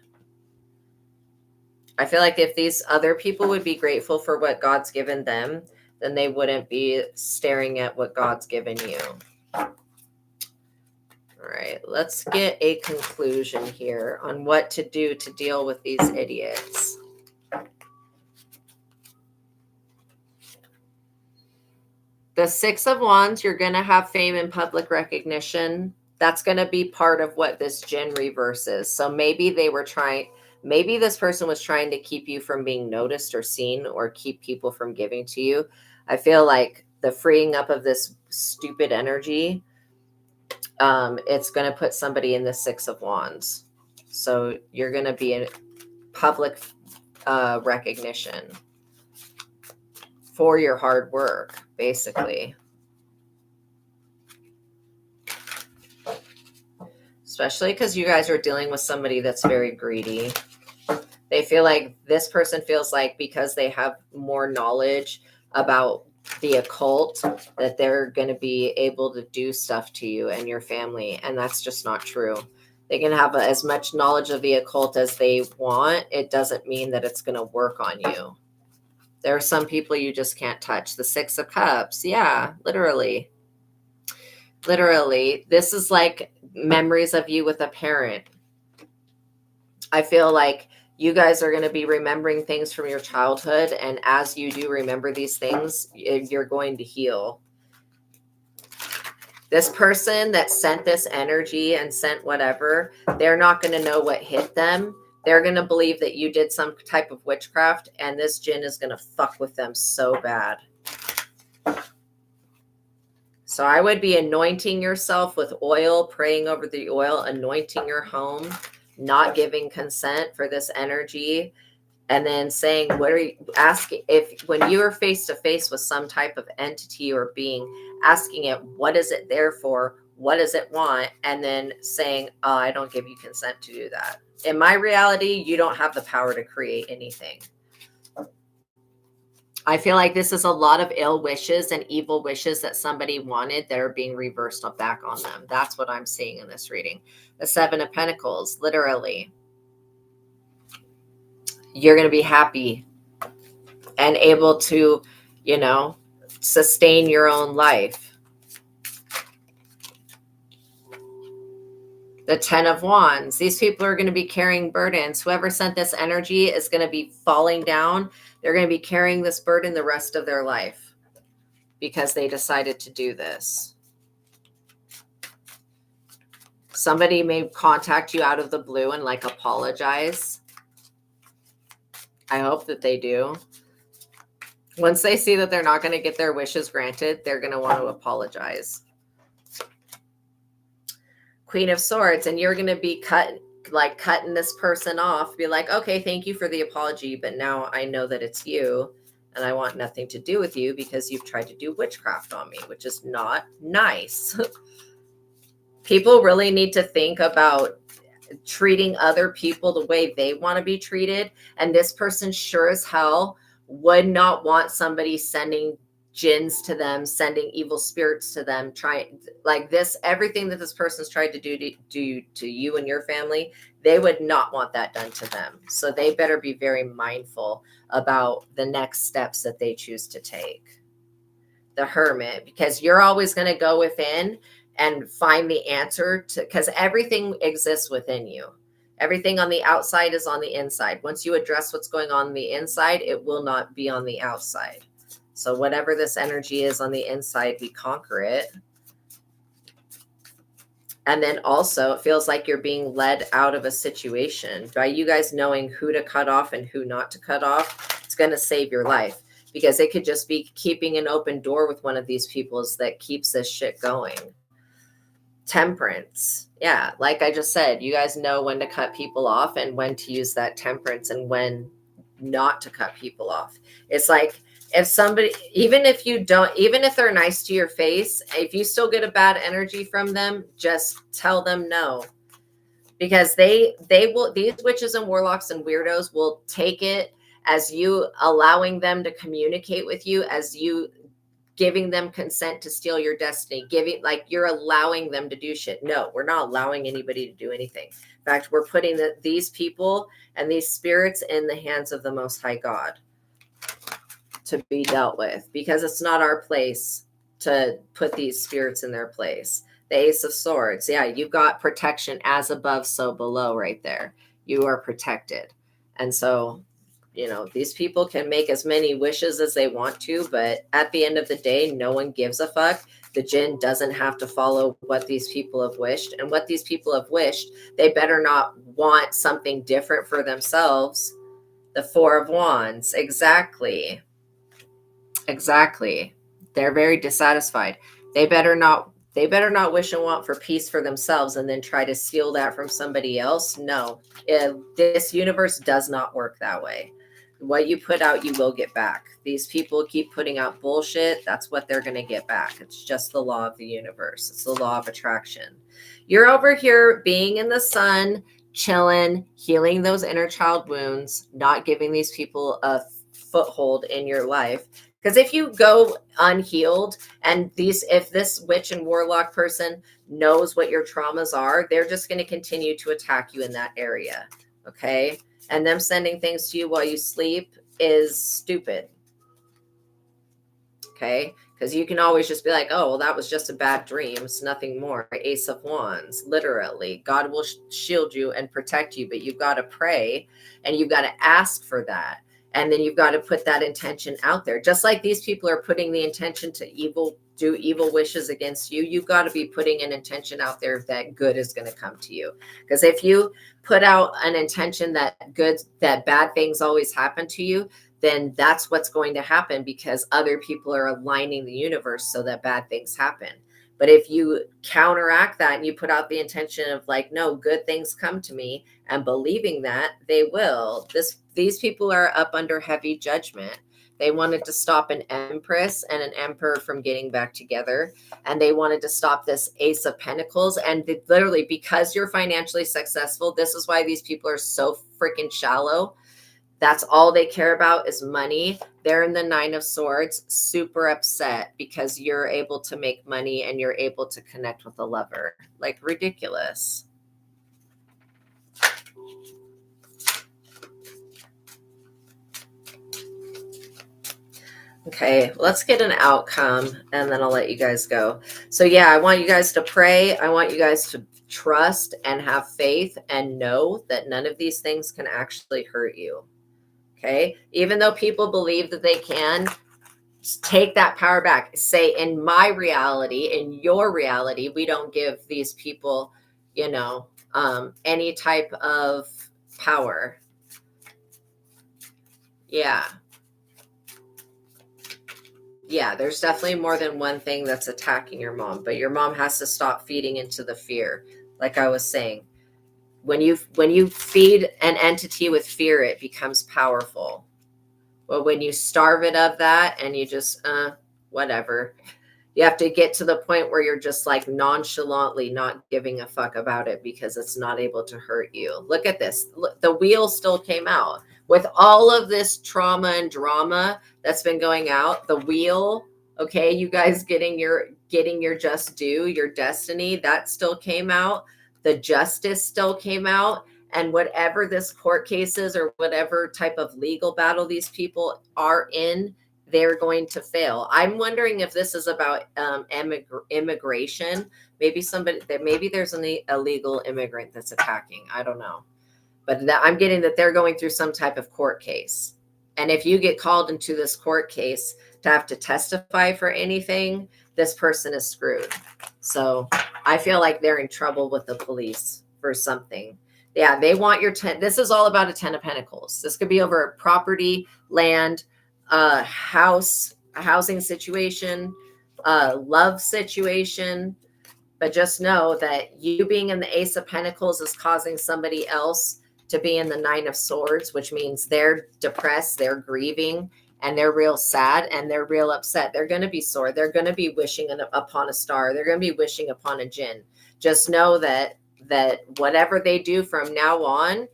I feel like if these other people would be grateful for what God's given them, then they wouldn't be staring at what God's given you. All right, let's get a conclusion here on what to do to deal with these idiots. The Six of Wands, you're going to have fame and public recognition. That's going to be part of what this Jinn reverse is. So maybe maybe this person was trying to keep you from being noticed or seen, or keep people from giving to you. I feel like the freeing up of this stupid energy, it's going to put somebody in the Six of Wands. So you're going to be in public recognition for your hard work, basically. Especially because you guys are dealing with somebody that's very greedy. They feel like, this person feels like because they have more knowledge about the occult, that they're going to be able to do stuff to you and your family. And that's just not true. They can have as much knowledge of the occult as they want. It doesn't mean that it's going to work on you. There are some people you just can't touch. The Six of Cups. Yeah, literally. Literally. This is like memories of you with a parent. I feel like you guys are going to be remembering things from your childhood. And as you do remember these things, you're going to heal. This person that sent this energy and sent whatever, they're not going to know what hit them. They're going to believe that you did some type of witchcraft, and this Jinn is going to fuck with them so bad. So I would be anointing yourself with oil, praying over the oil, anointing your home, not giving consent for this energy, and then saying, what are you asking? If when you are face to face with some type of entity or being, asking it, what is it there for? What does it want? And then saying, oh, I don't give you consent to do that. In my reality, you don't have the power to create anything. I feel like this is a lot of ill wishes and evil wishes that somebody wanted that are being reversed back on them. That's what I'm seeing in this reading. The Seven of Pentacles, literally. You're going to be happy and able to, sustain your own life. The Ten of Wands. These people are going to be carrying burdens. Whoever sent this energy is going to be falling down. They're going to be carrying this burden the rest of their life because they decided to do this. Somebody may contact you out of the blue and apologize. I hope that they do. Once they see that they're not going to get their wishes granted, they're going to want to apologize. Queen of Swords, and you're going to be cutting this person off. Be like, okay, thank you for the apology, but now I know that it's you, and I want nothing to do with you because you've tried to do witchcraft on me, which is not nice. People really need to think about treating other people the way they want to be treated. And this person sure as hell would not want somebody sending jinns to them, sending evil spirits to them, everything that this person's tried to do to you and your family, they would not want that done to them. So they better be very mindful about the next steps that they choose to take. The Hermit, because you're always going to go within and find the answer because everything exists within you. Everything on the outside is on the inside. Once you address what's going on the inside, it will not be on the outside. So whatever this energy is on the inside, we conquer it. And then also, it feels like you're being led out of a situation. By you guys knowing who to cut off and who not to cut off, it's going to save your life. Because it could just be keeping an open door with one of these people that keeps this shit going. Temperance. Yeah, like I just said, you guys know when to cut people off and when to use that temperance and when not to cut people off. It's like, if somebody, even if they're nice to your face, if you still get a bad energy from them, just tell them no. because they will, these witches and warlocks and weirdos will take it as you allowing them to communicate with you, as you giving them consent to steal your destiny, giving, like, you're allowing them to do shit. No, we're not allowing anybody to do anything. In fact, we're putting these people and these spirits in the hands of the Most High God to be dealt with, because it's not our place to put these spirits in their place. The Ace of Swords, yeah, you've got protection, as above, so below, right there. You are protected. And so, you know, these people can make as many wishes as they want to, but at the end of the day, no one gives a fuck. The jinn doesn't have to follow what these people have wished. And what these people have wished, they better not want something different for themselves. The Four of Wands, exactly. Exactly. They're very dissatisfied. They better not wish and want for peace for themselves and then try to steal that from somebody else. No, this universe does not work that way. What you put out, you will get back. These people keep putting out bullshit. That's what they're going to get back. It's just the law of the universe. It's the law of attraction. You're over here being in the sun, chilling, healing those inner child wounds, not giving these people a foothold in your life. Because if you go unhealed, and if this witch and warlock person knows what your traumas are, they're just going to continue to attack you in that area. Okay. And them sending things to you while you sleep is stupid. Okay. Because you can always just be like, oh, well, that was just a bad dream. It's nothing more. Ace of Wands, literally. God will shield you and protect you, but you've got to pray and you've got to ask for that. And then you've got to put that intention out there. Just like these people are putting the intention to do evil wishes against you, you've got to be putting an intention out there that good is going to come to you. Because if you put out an intention that bad things always happen to you, then that's what's going to happen, because other people are aligning the universe so that bad things happen. But if you counteract that and you put out the intention of like, no, good things come to me, and believing that they will, these people are up under heavy judgment. They wanted to stop an empress and an emperor from getting back together. And they wanted to stop this Ace of Pentacles. And literally, because you're financially successful, this is why these people are so freaking shallow. That's all they care about is money. They're in the Nine of Swords, super upset because you're able to make money and you're able to connect with a lover. Like, ridiculous. Okay, let's get an outcome and then I'll let you guys go. So yeah, I want you guys to pray. I want you guys to trust and have faith and know that none of these things can actually hurt you. Okay, even though people believe that they can, take that power back. Say, in my reality, in your reality, we don't give these people, any type of power. Yeah. Yeah, there's definitely more than one thing that's attacking your mom, but your mom has to stop feeding into the fear. Like I was saying, when you feed an entity with fear, it becomes powerful. But when you starve it of that and you just, whatever, you have to get to the point where you're just like nonchalantly not giving a fuck about it because it's not able to hurt you. Look at this. Look, the wheel still came out. With all of this trauma and drama that's been going out, the wheel, okay, you guys getting your just due, your destiny, that still came out. The justice still came out. And whatever this court case is or whatever type of legal battle these people are in, they're going to fail. I'm wondering if this is about immigration. Maybe there's an illegal immigrant that's attacking. I don't know. But I'm getting that they're going through some type of court case. And if you get called into this court case to have to testify for anything, this person is screwed. So I feel like they're in trouble with the police for something. Yeah, they want your 10. This is all about a 10 of Pentacles. This could be over property, land, house, a housing situation, love situation. But just know that you being in the Ace of Pentacles is causing somebody else to be in the Nine of Swords, which means they're depressed, they're grieving, and they're real sad and they're real upset. They're going to be sore. They're going to be wishing upon a star. They're going to be wishing upon a jinn. Just know that that whatever they do from now on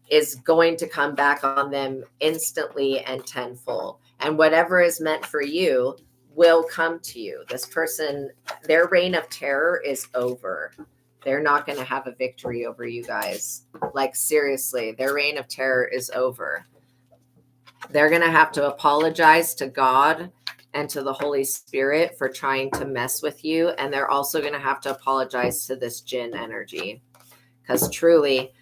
is going to come back on them instantly and tenfold. And whatever is meant for you will come to you. This person, their reign of terror is over. They're not going to have a victory over you guys. Like, seriously, their reign of terror is over. They're going to have to apologize to God and to the Holy Spirit for trying to mess with you. And they're also going to have to apologize to this jinn energy. Because truly,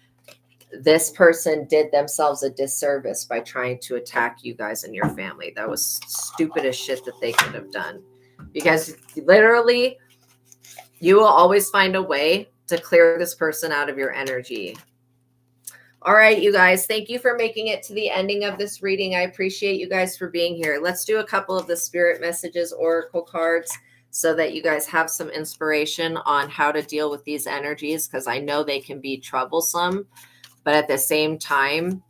this person did themselves a disservice by trying to attack you guys and your family. That was stupidest shit that they could have done. Because literally, you will always find a way to clear this person out of your energy. All right, you guys, thank you for making it to the ending of this reading. I appreciate you guys for being here. Let's do a couple of the spirit messages, oracle cards, so that you guys have some inspiration on how to deal with these energies, because I know they can be troublesome, but at the same time,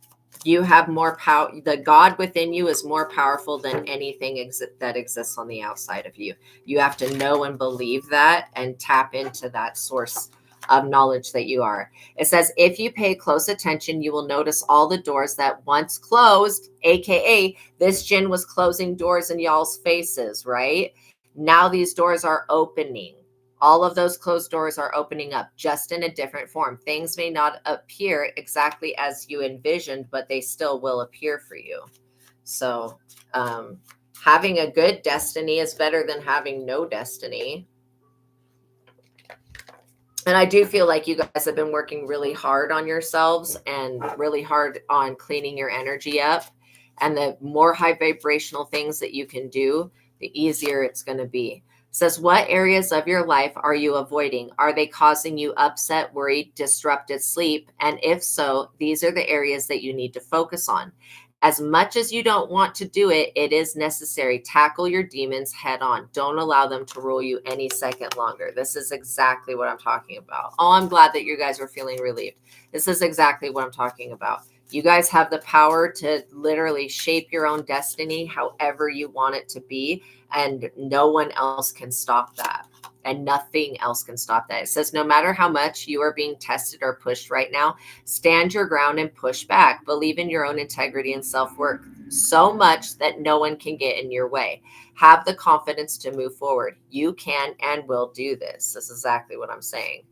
you have more power. The God within you is more powerful than anything that exists on the outside of you. You have to know and believe that and tap into that source of knowledge that you are. It says, if you pay close attention, you will notice all the doors that once closed, aka this jinn was closing doors in y'all's faces, right? Now these doors are opening. All of those closed doors are opening up, just in a different form. Things may not appear exactly as you envisioned, but they still will appear for you. So having a good destiny is better than having no destiny. And I do feel like you guys have been working really hard on yourselves and really hard on cleaning your energy up. And the more high vibrational things that you can do, the easier it's going to be. It says, what areas of your life are you avoiding? Are they causing you upset, worried, disrupted sleep? And if so, these are the areas that you need to focus on. As much as you don't want to do it, it is necessary. Tackle your demons head on. Don't allow them to rule you any second longer. This is exactly what I'm talking about. Oh, I'm glad that you guys are feeling relieved. This is exactly what I'm talking about. You guys have the power to literally shape your own destiny however you want it to be, and no one else can stop that. And nothing else can stop that. It says, no matter how much you are being tested or pushed right now, stand your ground and push back. Believe in your own integrity and self-worth so much that no one can get in your way. Have the confidence to move forward. You can and will do this. This is exactly what I'm saying.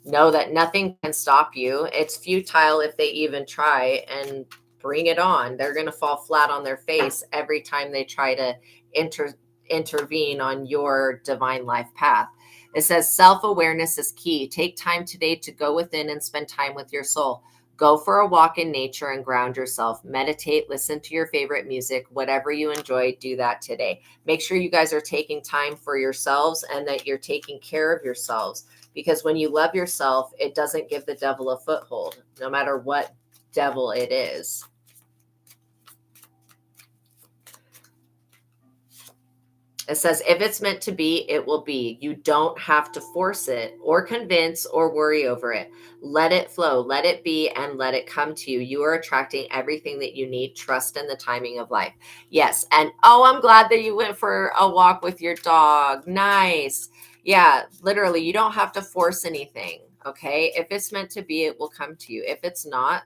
Know that nothing can stop you. It's futile if they even try, and bring it on. They're going to fall flat on their face every time they try to intervene on your divine life path. It says self-awareness is key. Take time today to go within and spend time with your soul. Go for a walk in nature and ground yourself. Meditate, listen to your favorite music, whatever you enjoy, do that today. Make sure you guys are taking time for yourselves and that you're taking care of yourselves, because when you love yourself, it doesn't give the devil a foothold, no matter what devil it is. It says, if it's meant to be, it will be. You don't have to force it or convince or worry over it. Let it flow, let it be, and let it come to you. You are attracting everything that you need. Trust in the timing of life. Yes. And oh, I'm glad that you went for a walk with your dog. Nice. Yeah, literally, you don't have to force anything. Okay. If it's meant to be, it will come to you. If it's not,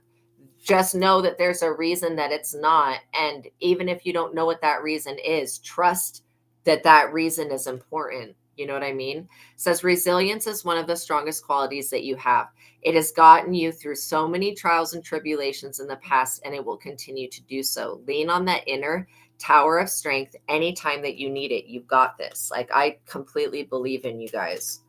just know that there's a reason that it's not. And even if you don't know what that reason is, trust that reason is important. You know what I mean? It says resilience is one of the strongest qualities that you have. It has gotten you through so many trials and tribulations in the past, and it will continue to do so. Lean on that inner tower of strength anytime that you need it. You've got this. Like, I completely believe in you guys.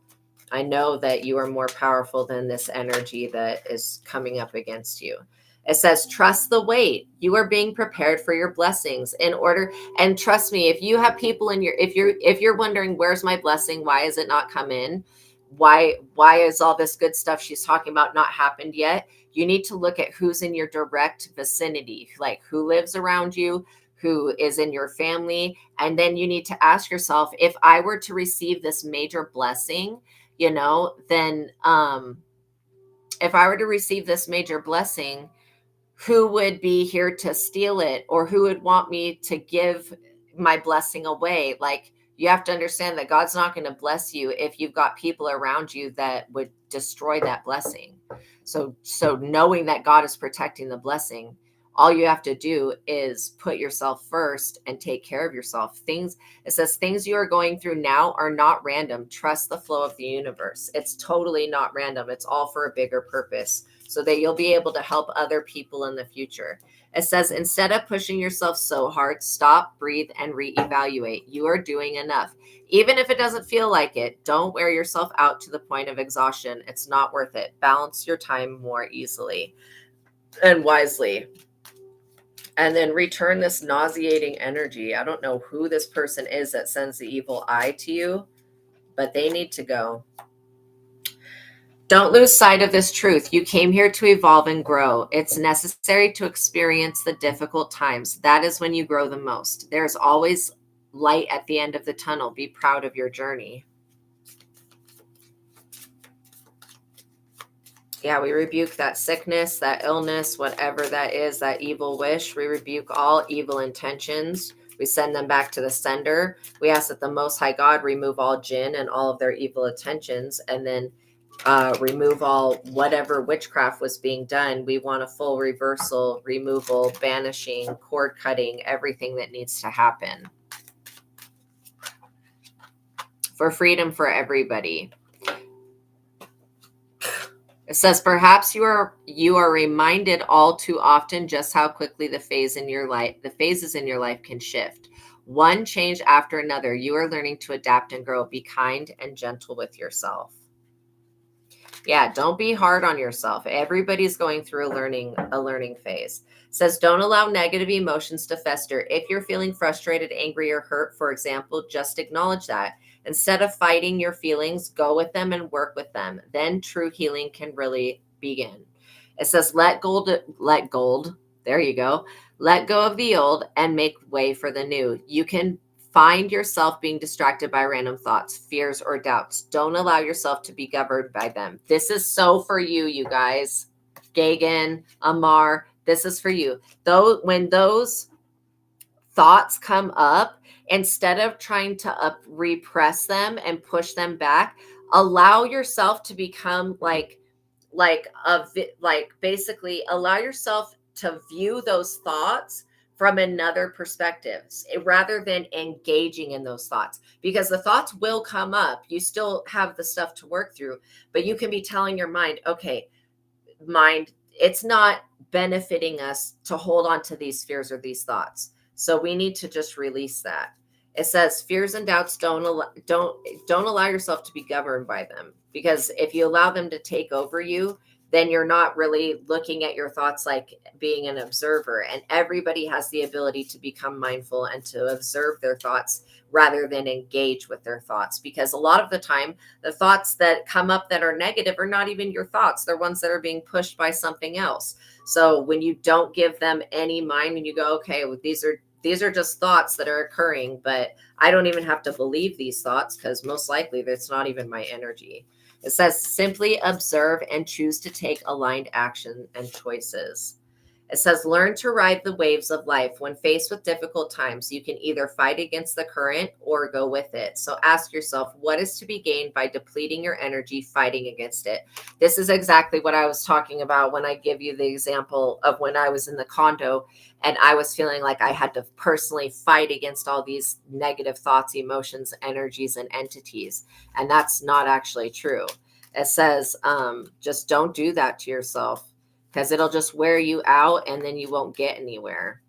I know that you are more powerful than this energy that is coming up against you. It says, trust the wait. You are being prepared for your blessings in order. And trust me, if you have people in your, if you're wondering, where's my blessing? Why is it not come in? Why is all this good stuff she's talking about not happened yet? You need to look at who's in your direct vicinity, like who lives around you, who is in your family. And then you need to ask yourself, if I were to receive this major blessing, then if I were to receive this major blessing, who would be here to steal it, or who would want me to give my blessing away? Like, You have to understand that God's not going to bless you if you've got people around you that would destroy that blessing. So knowing that God is protecting the blessing, all you have to do is put yourself first and take care of yourself. It says things you are going through now are not random. Trust the flow of the universe. It's totally not random. It's all for a bigger purpose so that you'll be able to help other people in the future. It says, instead of pushing yourself so hard, stop, breathe, and reevaluate. You are doing enough. Even if it doesn't feel like it, don't wear yourself out to the point of exhaustion. It's not worth it. Balance your time more easily and wisely. And then return this nauseating energy. I don't know who this person is that sends the evil eye to you, but they need to go. Don't lose sight of this truth. You came here to evolve and grow. It's necessary to experience the difficult times. That is when you grow the most. There's always light at the end of the tunnel. Be proud of your journey. Yeah, we rebuke that sickness, that illness, whatever that is, that evil wish. We rebuke all evil intentions. We send them back to the sender. We ask that the Most High God remove all jinn and all of their evil intentions, and then remove all whatever witchcraft was being done. We want a full reversal, removal, banishing, cord cutting, everything that needs to happen for freedom for everybody. It says, perhaps you are reminded all too often just how quickly the phases in your life can shift. One change after another. You are learning to adapt and grow. Be kind and gentle with yourself. Yeah, don't be hard on yourself. Everybody's going through a learning phase. It says, don't allow negative emotions to fester. If you're feeling frustrated, angry, or hurt, for example, just acknowledge that. Instead of fighting your feelings, go with them and work with them. Then true healing can really begin. It says, let go. There you go. Let go of the old and make way for the new. You can find yourself being distracted by random thoughts, fears, or doubts. Don't allow yourself to be governed by them. This is so for you, you guys. Gagan, Amar, this is for you. Though when those thoughts come up, instead of trying to repress them and push them back, allow yourself to become basically allow yourself to view those thoughts from another perspective rather than engaging in those thoughts, because the thoughts will come up. You still have the stuff to work through, but you can be telling your mind, okay, mind, it's not benefiting us to hold on to these fears or these thoughts. So we need to just release that. It says fears and doubts, don't allow yourself to be governed by them, because if you allow them to take over you, then you're not really looking at your thoughts like being an observer. And everybody has the ability to become mindful and to observe their thoughts rather than engage with their thoughts. Because a lot of the time, the thoughts that come up that are negative are not even your thoughts. They're ones that are being pushed by something else. So when you don't give them any mind and you go, okay, well, these are just thoughts that are occurring, but I don't even have to believe these thoughts because most likely that's not even my energy. It says simply observe and choose to take aligned action and choices. It says learn to ride the waves of life. When faced with difficult times, you can either fight against the current or go with it. So ask yourself, what is to be gained by depleting your energy fighting against it? This is exactly what I was talking about when I give you the example of when I was in the condo and I was feeling like I had to personally fight against all these negative thoughts, emotions, energies, and entities. And that's not actually true. It says just don't do that to yourself, because it'll just wear you out and then you won't get anywhere.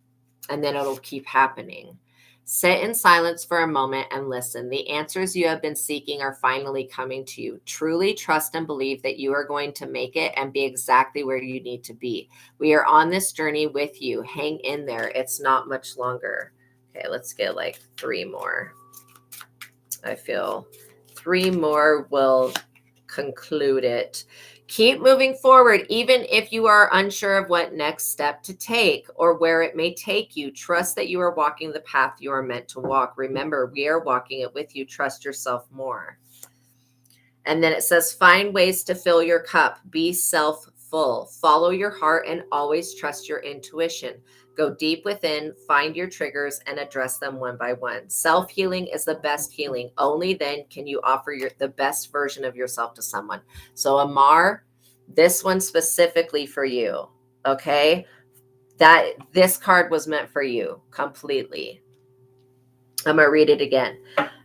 And then it'll keep happening. Sit in silence for a moment and listen. The answers you have been seeking are finally coming to you. Truly trust and believe that you are going to make it and be exactly where you need to be. We are on this journey with you. Hang in there. It's not much longer. Okay, let's get like 3 more. I feel 3 more will conclude it. Keep moving forward, even if you are unsure of what next step to take or where it may take you. Trust that you are walking the path you are meant to walk. Remember, we are walking it with you. Trust yourself more. And then it says, find ways to fill your cup. Be self-full. Follow your heart and always trust your intuition. Go deep within, find your triggers, and address them one by one. Self-healing is the best healing. Only then can you offer the best version of yourself to someone. So Amar, this one specifically for you, okay? That this card was meant for you completely. I'm going to read it again.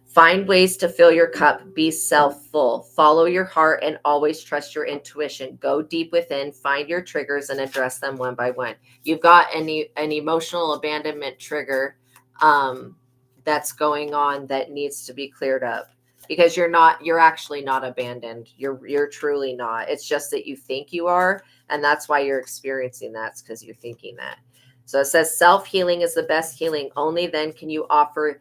Find ways to fill your cup. Be self-full. Follow your heart and always trust your intuition. Go deep within, find your triggers, and address them one by one. You've got an emotional abandonment trigger that's going on that needs to be cleared up, because you're actually not abandoned. You're truly not. It's just that you think you are, and that's why you're experiencing that. It's because you're thinking that. So it says self-healing is the best healing. Only then can you offer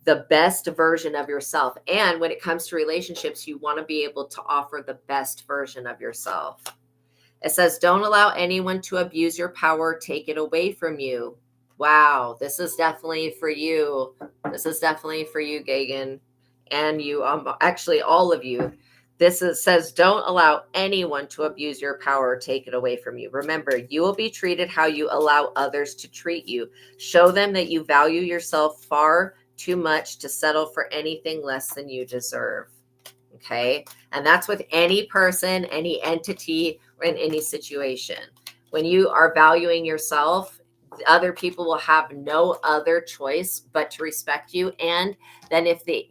the best version of yourself. And when it comes to relationships, you want to be able to offer the best version of yourself. It says, don't allow anyone to abuse your power, take it away from you. Wow, this is definitely for you. This is definitely for you, Gagan. And you, actually all of you. Says, don't allow anyone to abuse your power or take it away from you. Remember, you will be treated how you allow others to treat you. Show them that you value yourself far too much to settle for anything less than you deserve. Okay. And that's with any person, any entity, or in any situation. When you are valuing yourself, other people will have no other choice but to respect you. And then if they,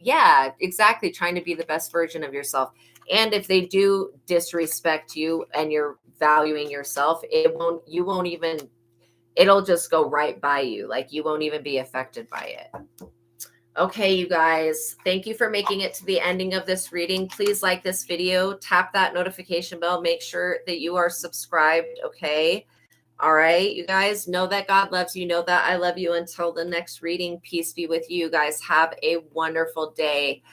exactly, trying to be the best version of yourself. And if they do disrespect you and you're valuing yourself, it'll just go right by you. Like you won't even be affected by it. Okay, you guys, thank you for making it to the ending of this reading. Please like this video, tap that notification bell, make sure that you are subscribed, okay? All right, you guys, know that God loves you, know that I love you. Until the next reading, peace be with you. You guys have a wonderful day.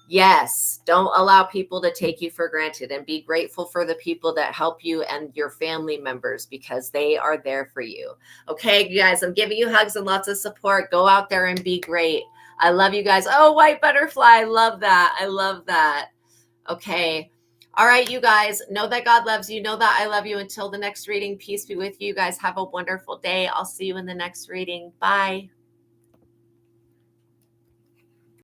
Yes, don't allow people to take you for granted, and be grateful for the people that help you and your family members, because they are there for you. Okay, you guys, I'm giving you hugs and lots of support. Go out there and be great. I love you guys. Oh, white butterfly. I love that. I love that. Okay. All right, you guys, know that God loves you. Know that I love you. Until the next reading, peace be with you. You guys have a wonderful day. I'll see you in the next reading. Bye.